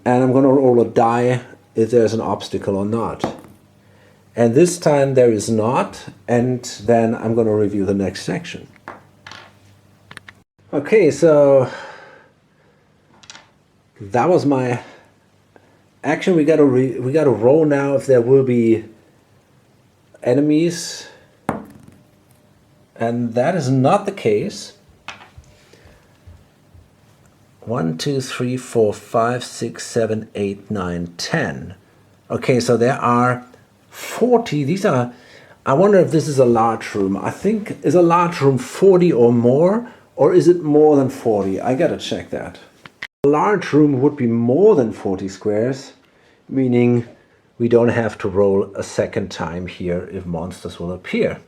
And I'm going to roll a die if there's an obstacle or not. And this time there is not, and then I'm going to review the next section. Okay, so that was my action. We got to roll now if there will be enemies, and that is not the case. 1, 2, 3, 4, 5, 6, 7, 8, 9, 10. Okay, so there are 40. These are, I wonder if this is a large room. I think, is a large room 40 or more, or is it more than 40? I gotta check that. A large room would be more than 40 squares, meaning we don't have to roll a second time here if monsters will appear.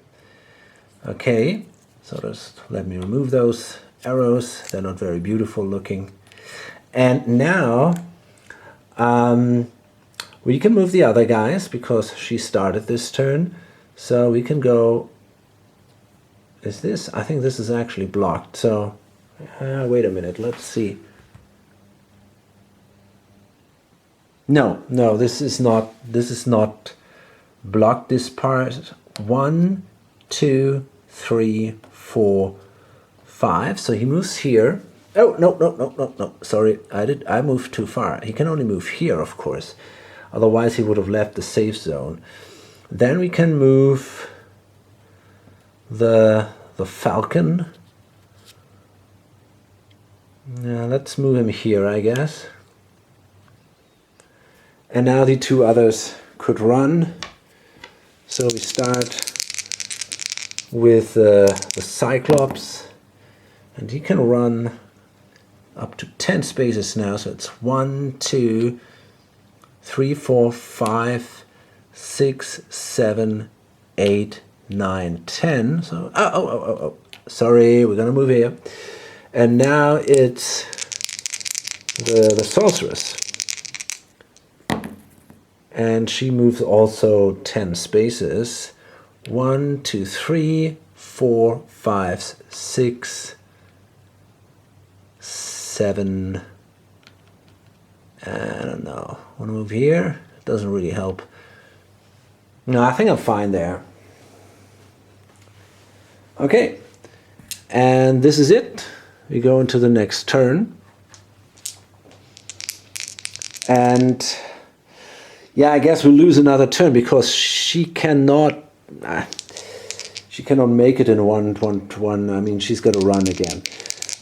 Okay, so just let me remove those arrows. They're not very beautiful looking. And now we can move the other guys because she started this turn. So we can go, is this, I think this is actually blocked. So wait a minute, let's see. No, this is not block this part. 1, 2, 3, 4, 5. So he moves here. Oh, no. Sorry, I moved too far. He can only move here, of course. Otherwise, he would have left the safe zone. Then we can move the falcon. Now let's move him here, I guess. And now the two others could run. So we start with the Cyclops, and he can run up to 10 spaces now. So it's 1, 2, 3, 4, 5, 6, 7, 8, 9, 10. So oh. Sorry, we're gonna move here. And now it's the sorceress. And she moves also 10 spaces. 1, 2, 3, 4, 5, 6, 7. I don't know. Want to move here? Doesn't really help. No, I think I'm fine there. Okay. And this is it. We go into the next turn. And yeah, I guess we lose another turn because she cannot make it in one to one. I mean, she's got to run again.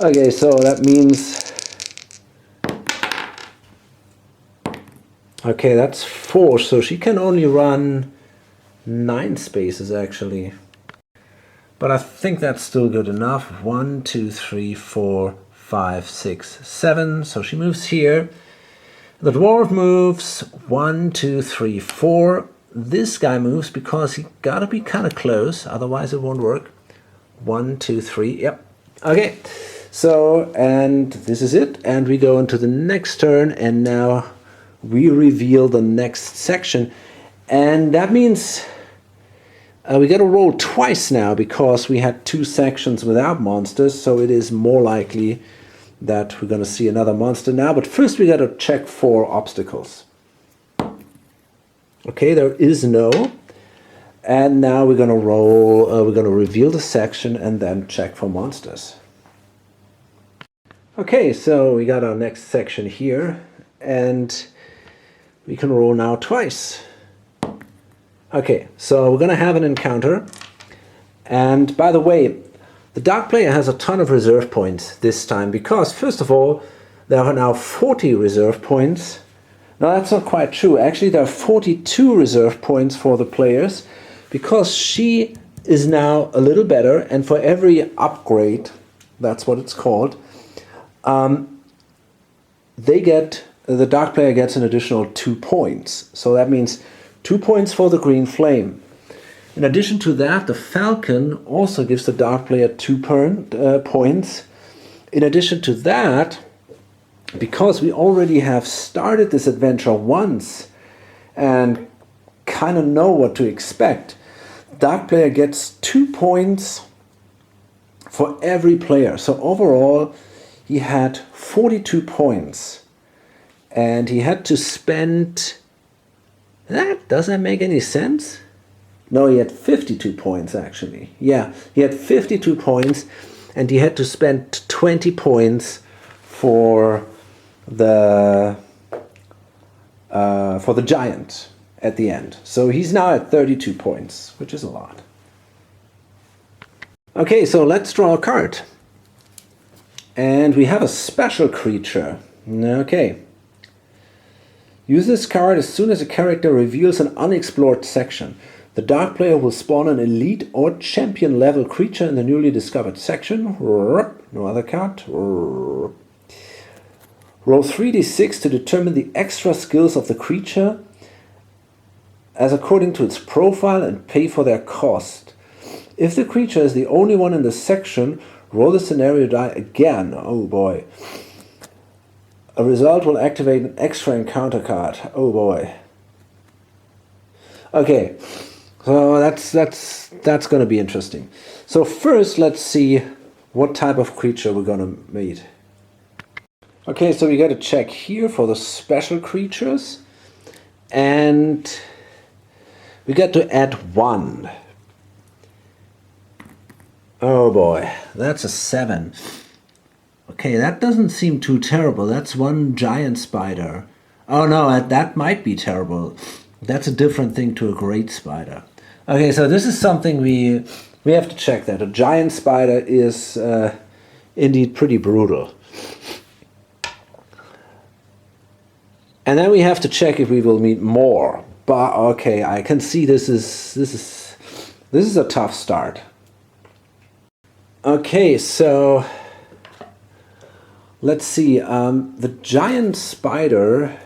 Okay, so that means, okay, that's 4. So she can only run 9 spaces actually. But I think that's still good enough. 1, 2, 3, 4, 5, 6, 7. So she moves here. The dwarf moves 1, 2, 3, 4. This guy moves because he gotta be kind of close, otherwise it won't work. 1, 2, 3. Yep. Okay. So, and this is it. And we go into the next turn, and now we reveal the next section. And that means we got to roll twice now because we had 2 sections without monsters, so it is more likely that we're going to see another monster now. But first we got to check for obstacles. Okay, there is no. And now we're going to roll, we're going to reveal the section and then check for monsters. Okay, so we got our next section here, and we can roll now twice. Okay, so we're going to have an encounter. And by the way, the dark player has a ton of reserve points this time because, first of all, there are now 40 reserve points. No, that's not quite true. Actually, there are 42 reserve points for the players because she is now a little better, and for every upgrade, that's what it's called, the dark player gets an additional 2 points. So that means 2 points for the green flame. In addition to that, the falcon also gives the dark player 2 points. In addition to that, because we already have started this adventure once and kind of know what to expect, dark player gets 2 points for every player. So overall, he had 42 points. And he had to spend... That doesn't make any sense. No, he had 52 points actually. Yeah, he had 52 points, and he had to spend 20 points for the giant at the end. So he's now at 32 points, which is a lot. Okay, so let's draw a card. And we have a special creature. Okay. Use this card as soon as a character reveals an unexplored section. The dark player will spawn an elite or champion level creature in the newly discovered section. No other card. Roll 3d6 to determine the extra skills of the creature as according to its profile and pay for their cost. If the creature is the only one in the section, roll the scenario die again. Oh boy. A result will activate an extra encounter card. Oh boy. Okay, so that's going to be interesting. So first, let's see what type of creature we're going to meet. Okay, so we got to check here for the special creatures, and We got to add 1. Oh boy, that's a 7. Okay, that doesn't seem too terrible. That's 1 giant spider. Oh no, that might be terrible. That's a different thing to a great spider. Okay, so this is something we have to check that. A giant spider is indeed pretty brutal. And then we have to check if we will meet more. But okay, I can see this is a tough start. Okay, so let's see. The giant spider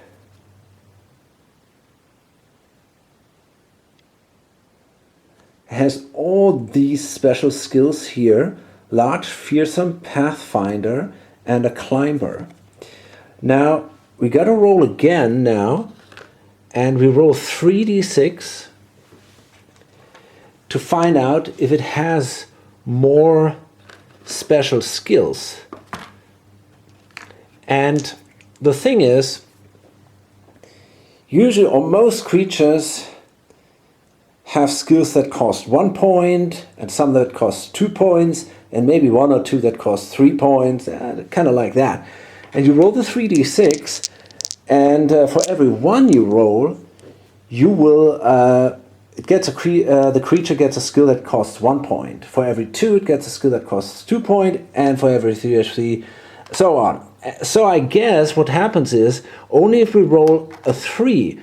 has all these special skills here: large, fearsome, pathfinder, and a climber. Now we got to roll again now, and we roll 3d6 to find out if it has more special skills. And the thing is, usually, or most creatures have skills that cost 1 point, and some that cost 2 points, and maybe 1 or 2 that cost 3 points, kind of like that. And you roll the 3d6, and for every 1 you roll, you will the creature gets a skill that costs 1 point. For every 2, it gets a skill that costs 2 points, and for every 3, so on. So I guess what happens is, only if we roll a 3,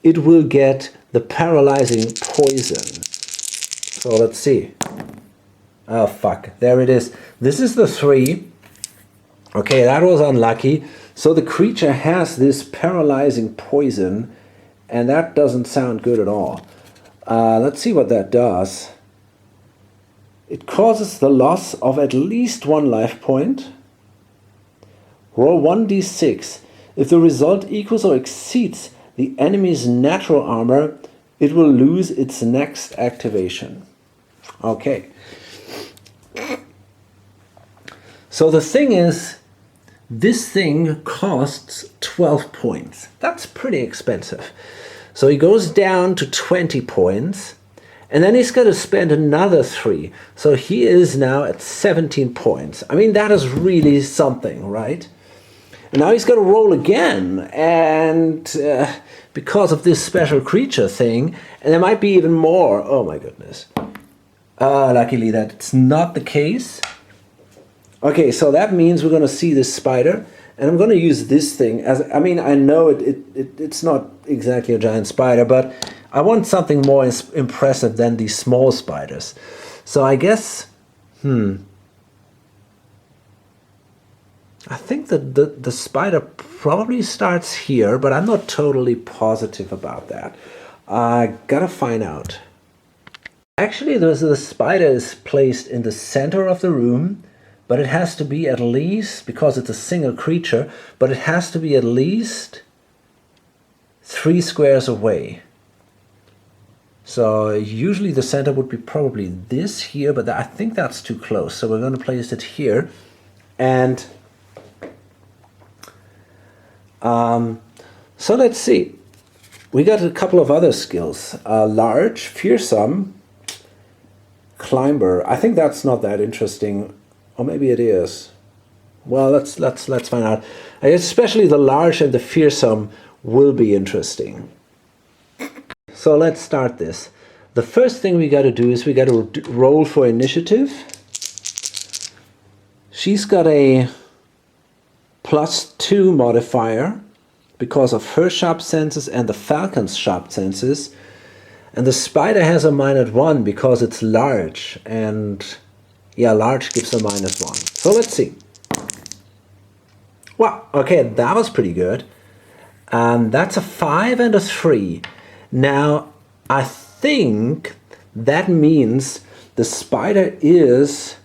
it will get the paralyzing poison. So let's see. Oh fuck, there it is. This is the 3. Okay, that was unlucky. So the creature has this paralyzing poison, and that doesn't sound good at all. Let's see what that does. It causes the loss of at least 1 life point. Roll 1d6. If the result equals or exceeds the enemy's natural armor, it will lose its next activation. Okay. So the thing is, this thing costs 12 points. That's pretty expensive. So he goes down to 20 points, and then he's got to spend another 3. So he is now at 17 points. I mean, that is really something, right? And now he's got to roll again, and because of this special creature thing, and there might be even more. Oh my goodness. Luckily that's not the case. Okay, so that means we're going to see this spider, and I'm going to use this thing as, I mean, I know it's not exactly a giant spider, but I want something more impressive than these small spiders. So I guess, I think that the spider probably starts here, but I'm not totally positive about that. I gotta find out. Actually, the spider is placed in the center of the room, but it has to be at least, because it's a single creature, but it has to be at least 3 squares away. So usually the center would be probably this here, but I think that's too close. So we're going to place it here. And so let's see. We got a couple of other skills. Large, fearsome, climber. I think that's not that interesting. Or maybe it is. Well, let's find out. Especially the large and the fearsome will be interesting. So let's start this. The first thing we got to do is we got to roll for initiative. She's got a +2 modifier because of her sharp senses and the falcon's sharp senses. And the spider has a -1 because it's large, and yeah, large gives a -1. So let's see. Well, okay, that was pretty good. That's a 5 and a 3. Now, I think that means the spider is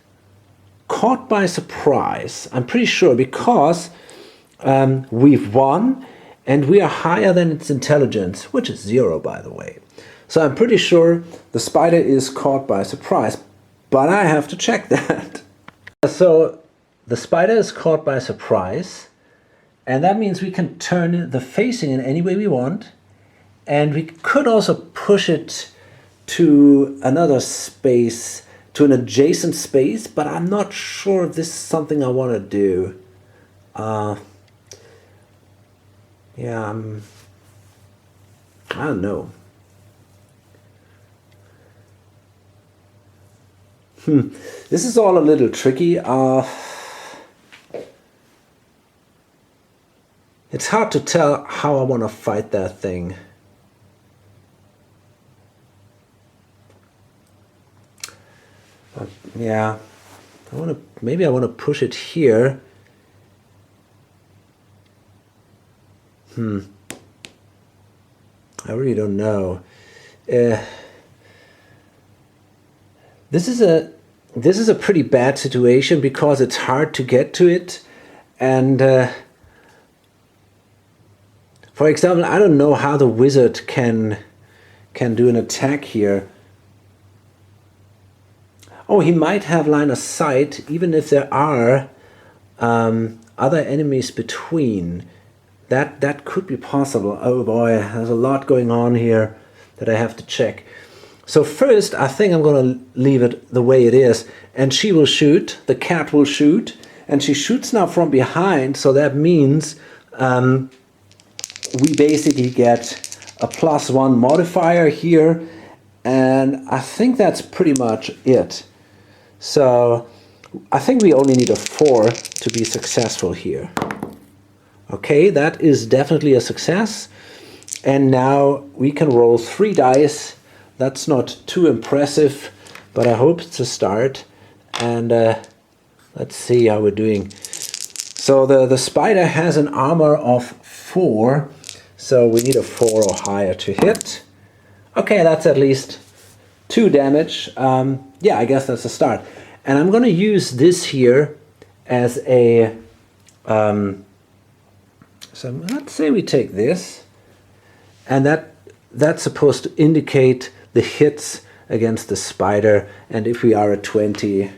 caught by surprise. I'm pretty sure, because we've won and we are higher than its intelligence, which is 0, by the way. So I'm pretty sure the spider is caught by surprise, but I have to check that. So the spider is caught by surprise, and that means we can turn the facing in any way we want, and we could also push it to another space, to an adjacent space, but I'm not sure if this is something I want to do. Yeah, I don't know. This is all a little tricky. It's hard to tell how I want to fight that thing. Yeah, maybe I want to push it here. I really don't know. This is a pretty bad situation because it's hard to get to it, and for example, I don't know how the wizard can do an attack here. Oh, he might have line of sight, even if there are other enemies between. That could be possible. Oh boy, there's a lot going on here that I have to check. So first, I think I'm going to leave it the way it is. And she will shoot, the cat will shoot, and she shoots now from behind, so that means we basically get a +1 modifier here, and I think that's pretty much it. So I think we only need a 4 to be successful here. Okay, that is definitely a success. And now we can roll 3 dice. That's not too impressive, but I hope it's a start. And let's see how we're doing. So the spider has an armor of 4, so we need a 4 or higher to hit. Okay, that's at least 2 damage. Yeah, I guess that's a start. And I'm going to use this here as a... so let's say we take this, and that's supposed to indicate the hits against the spider, and if we are at 20,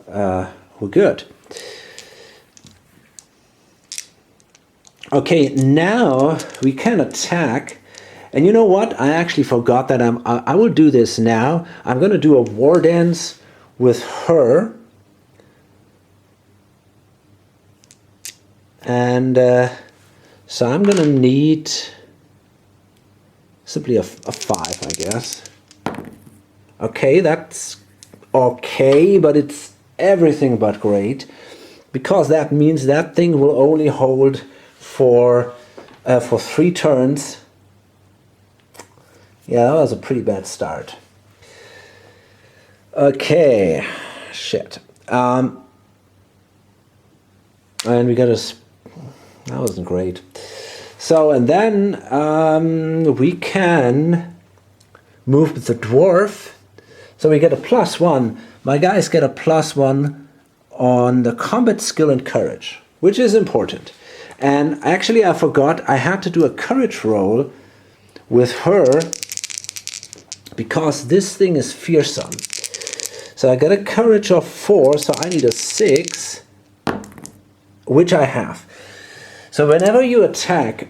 we're good. Okay, now we can attack, and you know what? I actually forgot that I will do this now. I'm going to do a war dance with her, and so I'm going to need simply a 5, I guess. Okay, that's okay, but it's everything but great, because that means that thing will only hold for 3 turns. Yeah, that was a pretty bad start. Okay, shit. And we got a... That wasn't great. So, and then we can move with the dwarf. So we get a +1. My guys get a +1 on the combat skill and courage, which is important. And actually I forgot I had to do a courage roll with her because this thing is fearsome. So I got a courage of 4, so I need a 6, which I have. So whenever you attack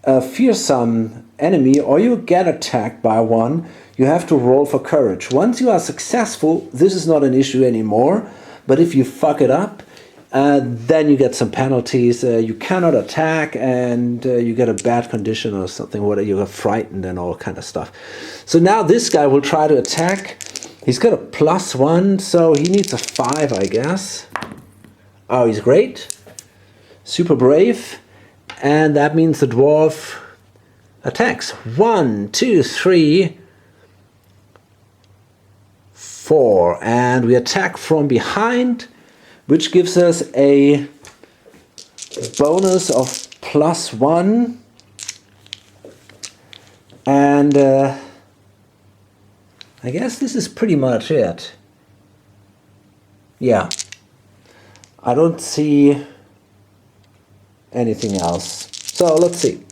a fearsome enemy or you get attacked by one, you have to roll for courage. Once you are successful, this is not an issue anymore. But if you fuck it up, then you get some penalties. You cannot attack, and you get a bad condition or something, where you are frightened and all kind of stuff. So now this guy will try to attack. He's got a +1, so he needs a 5, I guess. Oh, he's great. Super brave. And that means the dwarf attacks. 1, 2, 3, 4. And we attack from behind, which gives us a bonus of +1. And I guess this is pretty much it. Yeah. I don't see anything else. So let's see.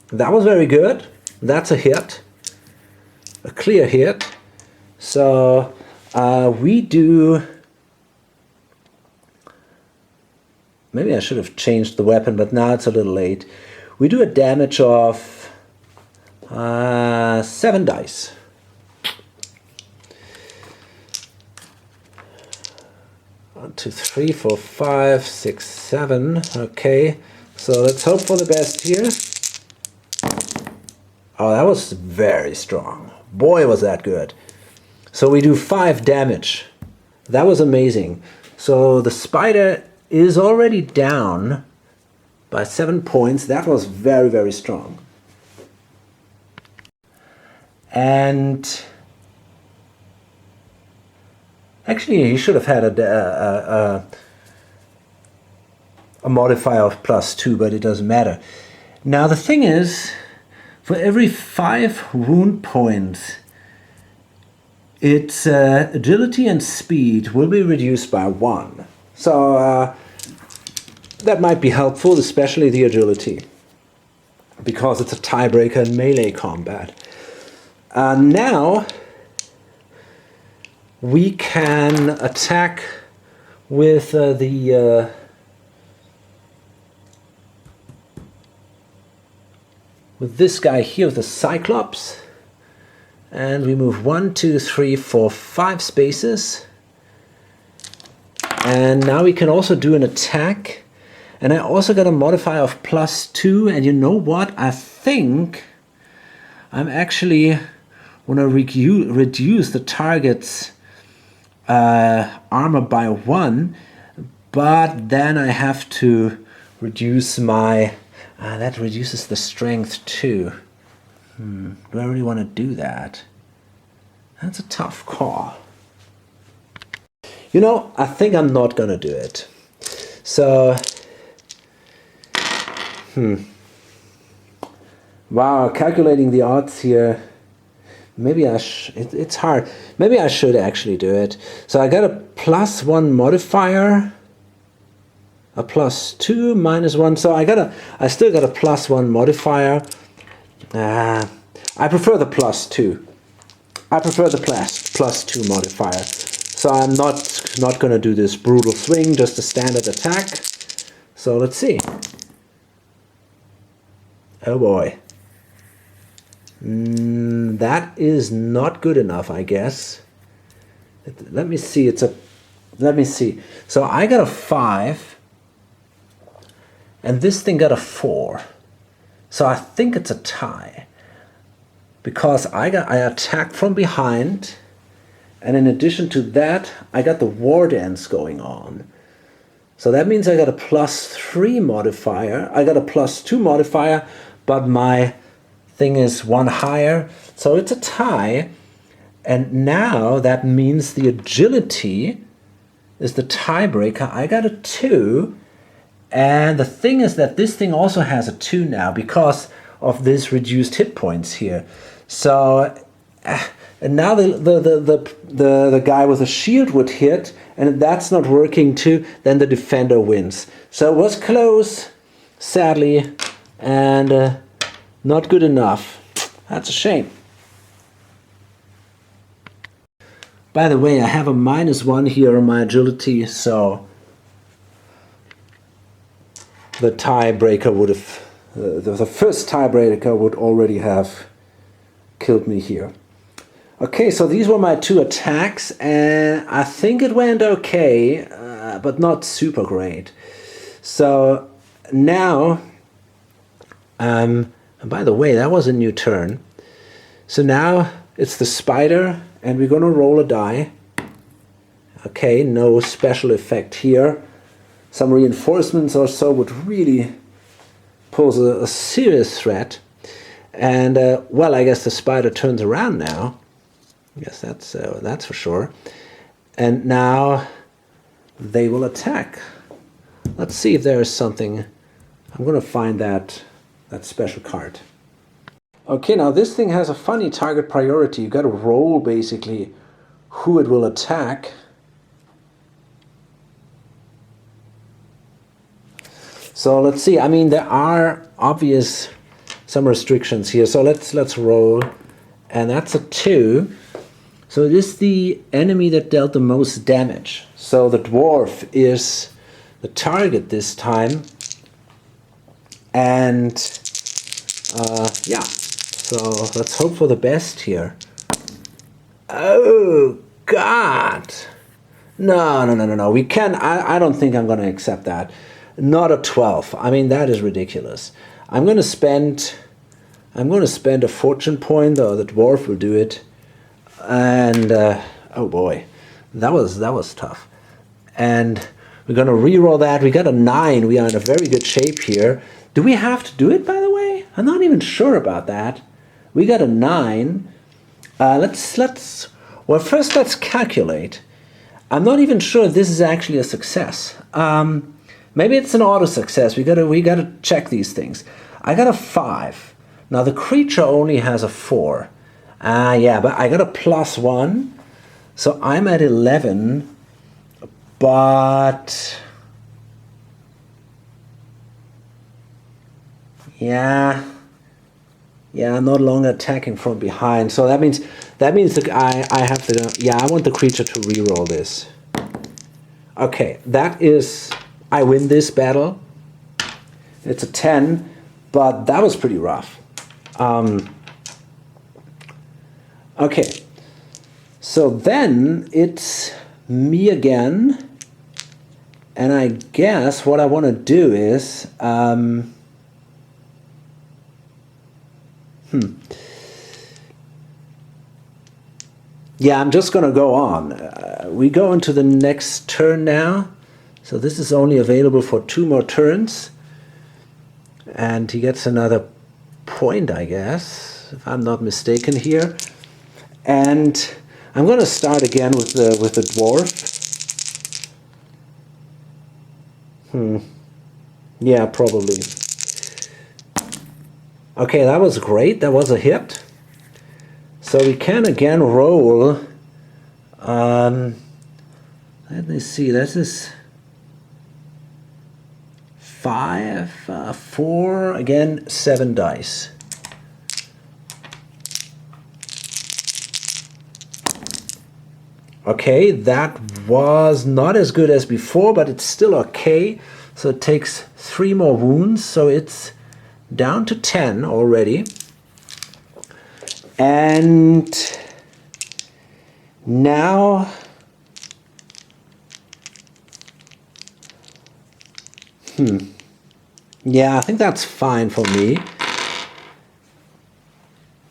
That was very good. That's a hit. A clear hit. So we do... Maybe I should have changed the weapon, but now it's a little late. We do a damage of... 7 dice. One, two, three, four, 5, 6, 7. Okay, so let's hope for the best here. Oh, that was very strong. Boy, was that good. So we do 5 damage. That was amazing. So the spider is already down by 7 points. That was very, very strong. And actually, he should have had a modifier of +2, but it doesn't matter. Now the thing is, for every 5 wound points, its agility and speed will be reduced by 1. So that might be helpful, especially the agility, because it's a tiebreaker in melee combat. Now we can attack with with this guy here, with the Cyclops, and we move 1, 2, 3, 4, 5 spaces. And now we can also do an attack, and I also got a modifier of +2. And you know what? I think I'm actually want to reduce the target's armor by 1, but then I have to reduce my that reduces the strength too. Do I really want to do that? That's a tough call. You know, I think I'm not gonna do it. So wow, calculating the odds here. Maybe it's hard. Maybe I should actually do it. So I got a +1 modifier, a +2, -1. So I still got a +1 modifier. I prefer the +2. I prefer the +2 modifier. So I'm not gonna do this brutal swing, just a standard attack. So let's see. Oh boy. That is not good enough, I guess. Let me see. Let me see. So I got a 5, and this thing got a 4. So I think it's a tie, because I attacked from behind, and in addition to that, I got the war dance going on. So that means I got a +3 modifier. I got a +2 modifier, but my thing is 1 higher, so it's a tie. And now that means the agility is the tiebreaker. I got a 2, and the thing is that this thing also has a 2 now because of this reduced hit points here. So and now the guy with a shield would hit, and if that's not working too, then the defender wins. So it was close, sadly, and not good enough. That's a shame. By the way, I have a -1 here on my agility, so the tiebreaker would have, the first tiebreaker would already have killed me here. Okay, so these were my 2 attacks, and I think it went okay, but not super great. So now, and by the way, that was a new turn. So now it's the spider, and we're gonna roll a die. Okay, no special effect here. Some reinforcements or so would really pose a serious threat. And well, I guess the spider turns around now. Yes, that's for sure. And now they will attack. Let's see if there is something. I'm gonna find that special card. Okay, now this thing has a funny target priority. You got to roll basically who it will attack. So let's see. I mean, there are obvious some restrictions here. So let's roll, and that's a 2. So it is the enemy that dealt the most damage. So the dwarf is the target this time, and yeah. So let's hope for the best here. Oh, God. No. We can. I don't think I'm going to accept that. Not a 12. I mean, that is ridiculous. I'm going to spend a fortune point, or the dwarf will do it. And oh boy, that was tough. And we're going to re-roll that. We got a 9. We are in a very good shape here. Do we have to do it, by the way? I'm not even sure about that. We got a 9. Well, first let's calculate. I'm not even sure if this is actually a success. Maybe it's an auto success. We gotta check these things. I got a 5. Now the creature only has a 4. Yeah, but I got a +1, so I'm at 11. But yeah, I'm no longer attacking from behind. So that means that I have to. Yeah, I want the creature to reroll this. Okay, that is. I win this battle. It's a 10, but that was pretty rough. Okay, so then it's me again, and I guess what I want to do is yeah, I'm just going to go on. We go into the next turn now. So this is only available for 2 more turns. And he gets another point, I guess, if I'm not mistaken here. And I'm going to start again with the dwarf. Yeah, probably. Okay, that was great. That was a hit. So we can again roll. Let me see. This is 5, 4, again 7 dice. Okay, that was not as good as before, but it's still okay. So it takes 3 more wounds, so it's down to 10 already. And now yeah, I think that's fine for me.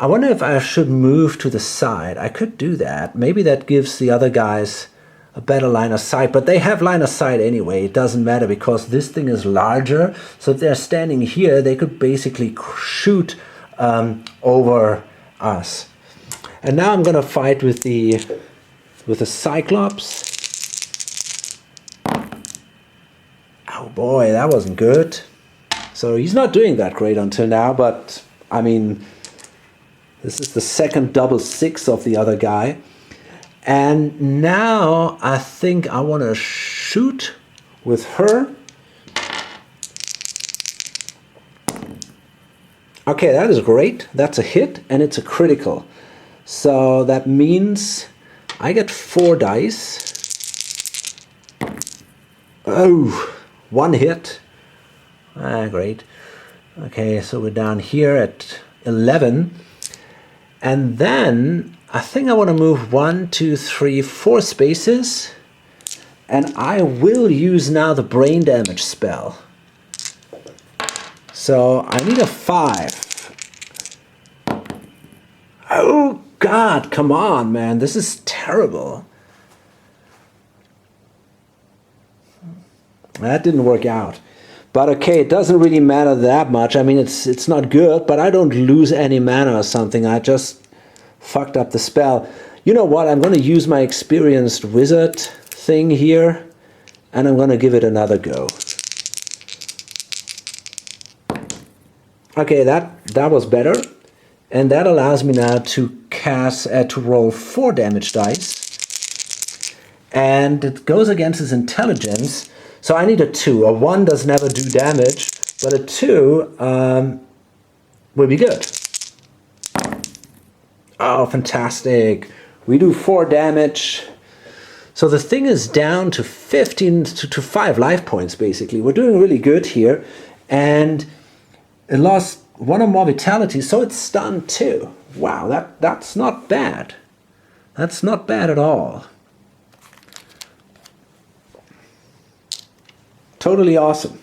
I wonder if I should move to the side. I could do that. Maybe that gives the other guys a better line of sight, but they have line of sight anyway. It doesn't matter because this thing is larger. So if they're standing here, they could basically shoot over us. And now I'm going to fight with the Cyclops. Oh boy, that wasn't good. So he's not doing that great until now, but I mean, this is the second double 6 of the other guy. And now I think I want to shoot with her. Okay, that is great. That's a hit and it's a critical. So that means I get 4 dice. Oh, 1 hit. Great. Okay, so we're down here at 11. And then I think I want to move 1, 2, 3, 4 spaces. And I will use now the brain damage spell. So I need a 5. Oh God, come on, man. This is terrible. That didn't work out. But okay, it doesn't really matter that much. I mean, it's not good, but I don't lose any mana or something. I just fucked up the spell. You know what? I'm going to use my experienced wizard thing here, and I'm going to give it another go. Okay, that was better. And that allows me now to to roll 4 damage dice. And it goes against his intelligence. So I need a 2. A 1 does never do damage, but a 2 will be good. Oh, fantastic. We do 4 damage. So the thing is down to 15 to 5 life points, basically. We're doing really good here. And it lost 1 or more vitality, so it's stunned too. Wow, that's not bad. That's not bad at all. Totally awesome.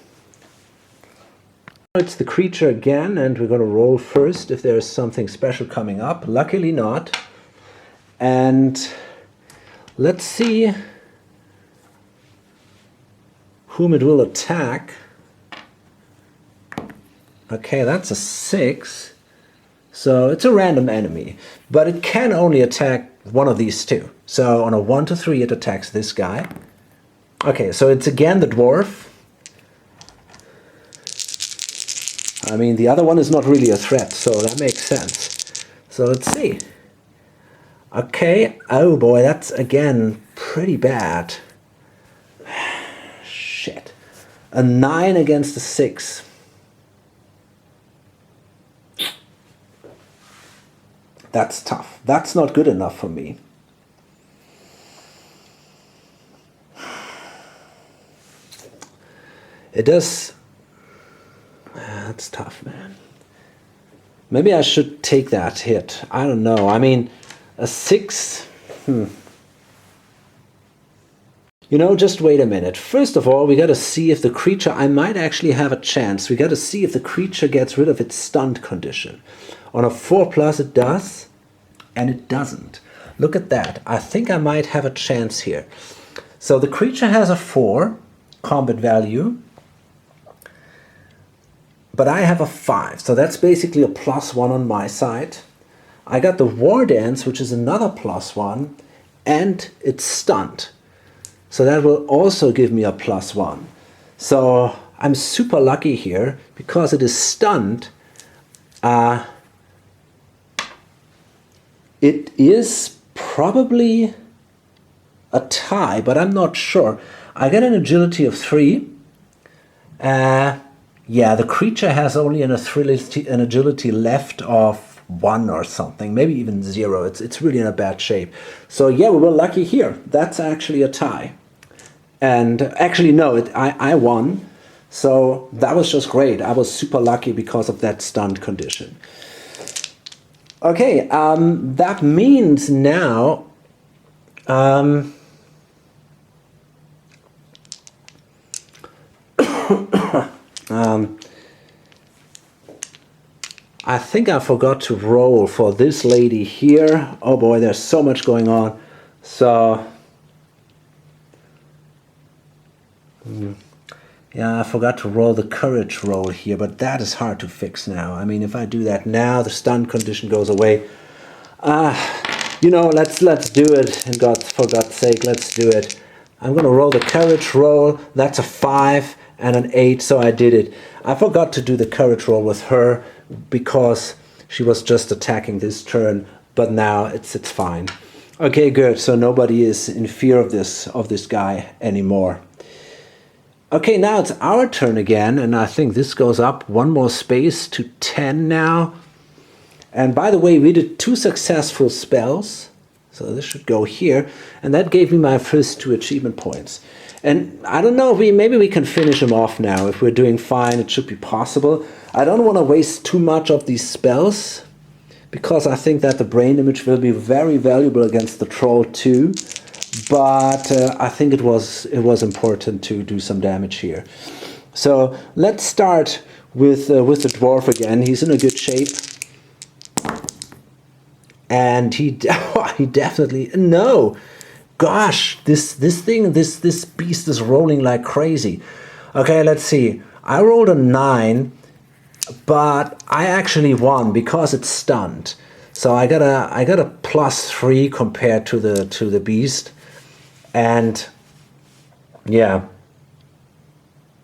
It's the creature again, and we're going to roll first if there's something special coming up. Luckily not. And let's see whom it will attack. Okay, that's a 6. So it's a random enemy. But it can only attack one of these two. So on a 1 to 3 it attacks this guy. Okay, so it's again the dwarf. I mean, the other one is not really a threat, so that makes sense. So let's see. Okay, oh boy, that's again pretty bad. Shit. A 9 against a 6. That's tough. That's not good enough for me. It does... That's tough, man. Maybe I should take that hit. I don't know. I mean, a 6... You know, just wait a minute. First of all, we got to see if the creature... I might actually have a chance. We got to see if the creature gets rid of its stunned condition. On a 4+ it does, and it doesn't. Look at that. I think I might have a chance here. So the creature has a 4 combat value, but I have a 5. So that's basically a +1 on my side. I got the War Dance, which is another +1, and it's stunned. So that will also give me a +1. So I'm super lucky here because it is stunned. It is probably a tie, but I'm not sure. I get an agility of 3. Yeah, the creature has only an agility left of 1 or something, maybe even 0. It's really in a bad shape. So yeah, we were lucky here. That's actually a tie. And actually, no, I won. So that was just great. I was super lucky because of that stunned condition. Okay, that means now I think I forgot to roll for this lady here. Oh boy, there's so much going on. So yeah, I forgot to roll the courage roll here, but that is hard to fix now. I mean, if I do that now, the stun condition goes away. You know, let's do it. And for God's sake, let's do it. I'm gonna roll the courage roll. That's a 5 and an 8, so I did it. I forgot to do the courage roll with her because she was just attacking this turn, but now it's fine. Okay, good. So nobody is in fear of this guy anymore. Okay, now it's our turn again, and I think this goes up 1 more space to 10 now. And by the way, we did 2 successful spells, so this should go here, and that gave me my first 2 achievement points. And I don't know, maybe we can finish him off now. If we're doing fine, it should be possible. I don't want to waste too much of these spells, because I think that the brain image will be very valuable against the troll too. But I think it was important to do some damage here. So let's start with the dwarf again. He's in a good shape, and he definitely no. Gosh, this beast is rolling like crazy. Okay, let's see. I rolled a 9, but I actually won because it's stunned. So I got a +3 compared to the beast. And yeah,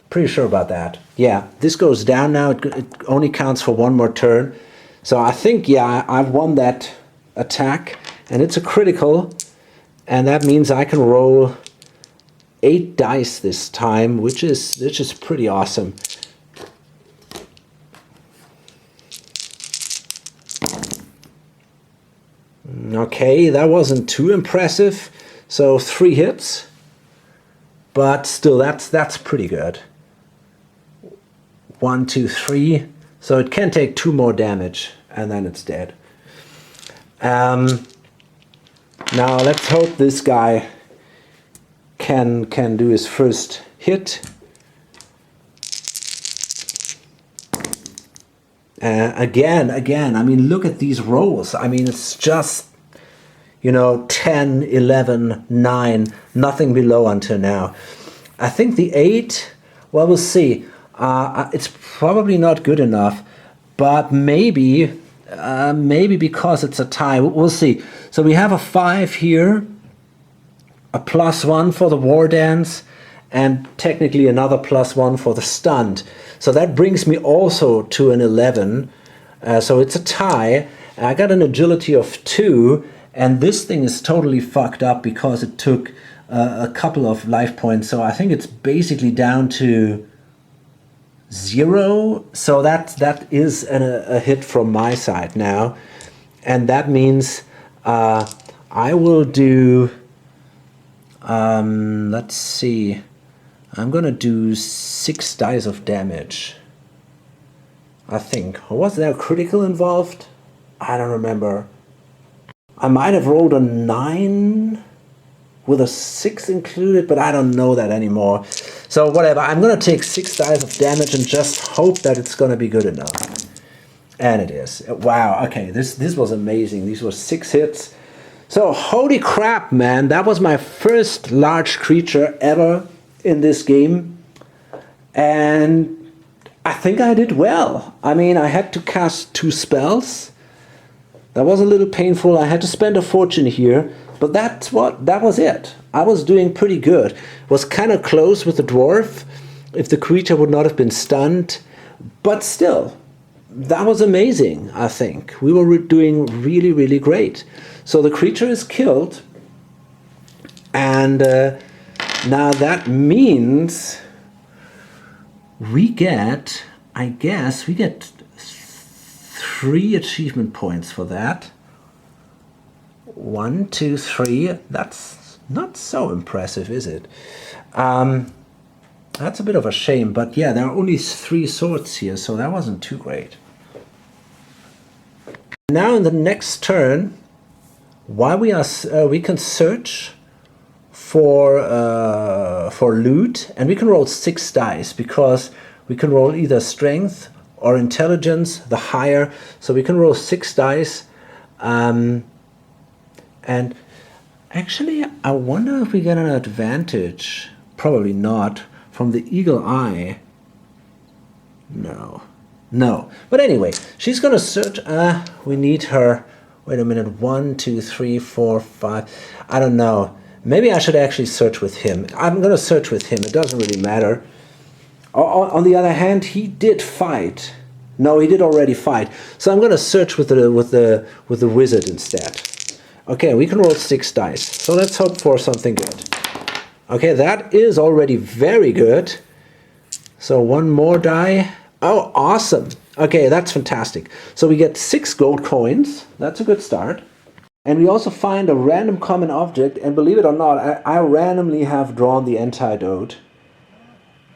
pretty sure about that. Yeah, this goes down now. It only counts for 1 more turn. So I think, yeah, I've won that attack, and it's a critical, and that means I can roll 8 dice this time, which is pretty awesome. Okay, that wasn't too impressive. So 3 hits, but still that's pretty good. 1, 2, 3. So it can take 2 more damage, and then it's dead. Now let's hope this guy can do his first hit. Again, I mean, look at these rolls. I mean, it's just, you know, 10, 11, 9, nothing below until now. I think the 8, well, we'll see. It's probably not good enough, but maybe because it's a tie, we'll see. So we have a 5 here, a +1 for the war dance, and technically another +1 for the stunt. So that brings me also to an 11. So it's a tie. I got an agility of 2, and this thing is totally fucked up because it took a couple of life points. So I think it's basically down to 0. So that is a hit from my side now. And that means I will do, let's see, I'm gonna do 6 dice of damage, I think. Or was there a critical involved? I don't remember. I might have rolled a 9 with a 6 included, but I don't know that anymore. So whatever, I'm gonna take 6 dice of damage and just hope that it's gonna be good enough. And it is. Wow, okay, this was amazing. These were 6 hits. So holy crap, man, that was my first large creature ever in this game. And I think I did well. I mean, I had to cast 2 spells. That was a little painful. I had to spend a fortune here, but that was it. I was doing pretty good. Was kind of close with the dwarf if the creature would not have been stunned, but still, that was amazing. I think we were doing really, really great. So the creature is killed, and now that means we get, I guess, we get 3 achievement points for that. 1, 2, 3. That's not so impressive, is it? That's a bit of a shame, but yeah, there are only 3 swords here, so that wasn't too great. Now in the next turn, while we can search for loot, and we can roll 6 dice because we can roll either strength or intelligence, the higher. So we can roll 6 dice. And actually, I wonder if we get an advantage. Probably not. From the eagle eye. No. But anyway, she's going to search. We need her. Wait a minute. 1, 2, 3, 4, 5. I don't know. Maybe I should actually search with him. I'm going to search with him. It doesn't really matter. On the other hand, he did fight. No, he did already fight. So I'm going to search with the wizard instead. Okay, we can roll 6 dice. So let's hope for something good. Okay, that is already very good. So 1 more die. Oh, awesome. Okay, that's fantastic. So we get 6 gold coins. That's a good start. And we also find a random common object. And believe it or not, I randomly have drawn the antidote.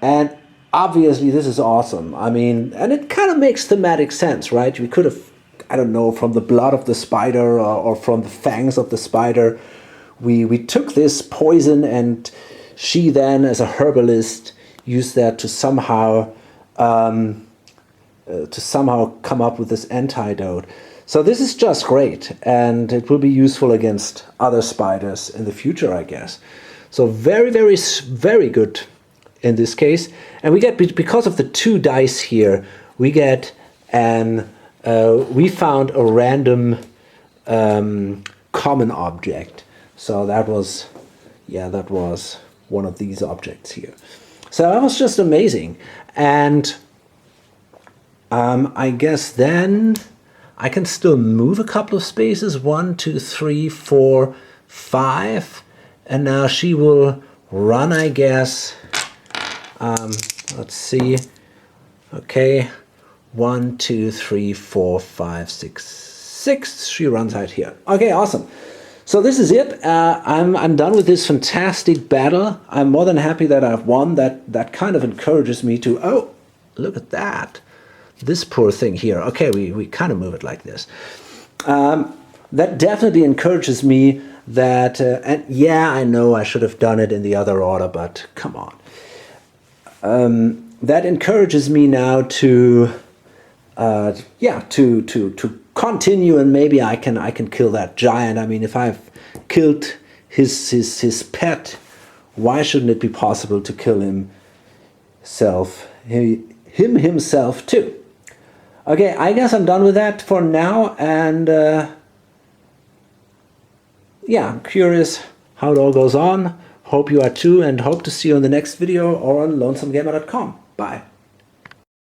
And obviously this is awesome. I mean, and it kind of makes thematic sense, right? We could have, I don't know, from the blood of the spider or from the fangs of the spider, we took this poison, and she then, as a herbalist, used that to somehow come up with this antidote. So this is just great, and it will be useful against other spiders in the future, I guess. So very, very, very good in this case. And we get, because of the 2 dice here, we get we found a random common object. So that was one of these objects here. So that was just amazing. And I guess then I can still move a couple of spaces. 1, 2, 3, 4, 5. And now she will run, I guess. Let's see. Okay. 1, 2, 3, 4, 5, 6, 6. She runs out here. Okay, awesome. So this is it. I'm done with this fantastic battle. I'm more than happy that I've won. That kind of encourages me to, oh, look at that. this poor thing here. Okay, we kind of move it like this. That definitely encourages me that, and yeah, I know I should have done it in the other order, but come on. That encourages me now to, yeah, to continue, and maybe I can kill that giant. I mean, if I've killed his pet, why shouldn't it be possible to kill himself too? Okay, I guess I'm done with that for now, and yeah, I'm curious how it all goes on. Hope you are too, and hope to see you in the next video or on lonesomegamer.com. Bye.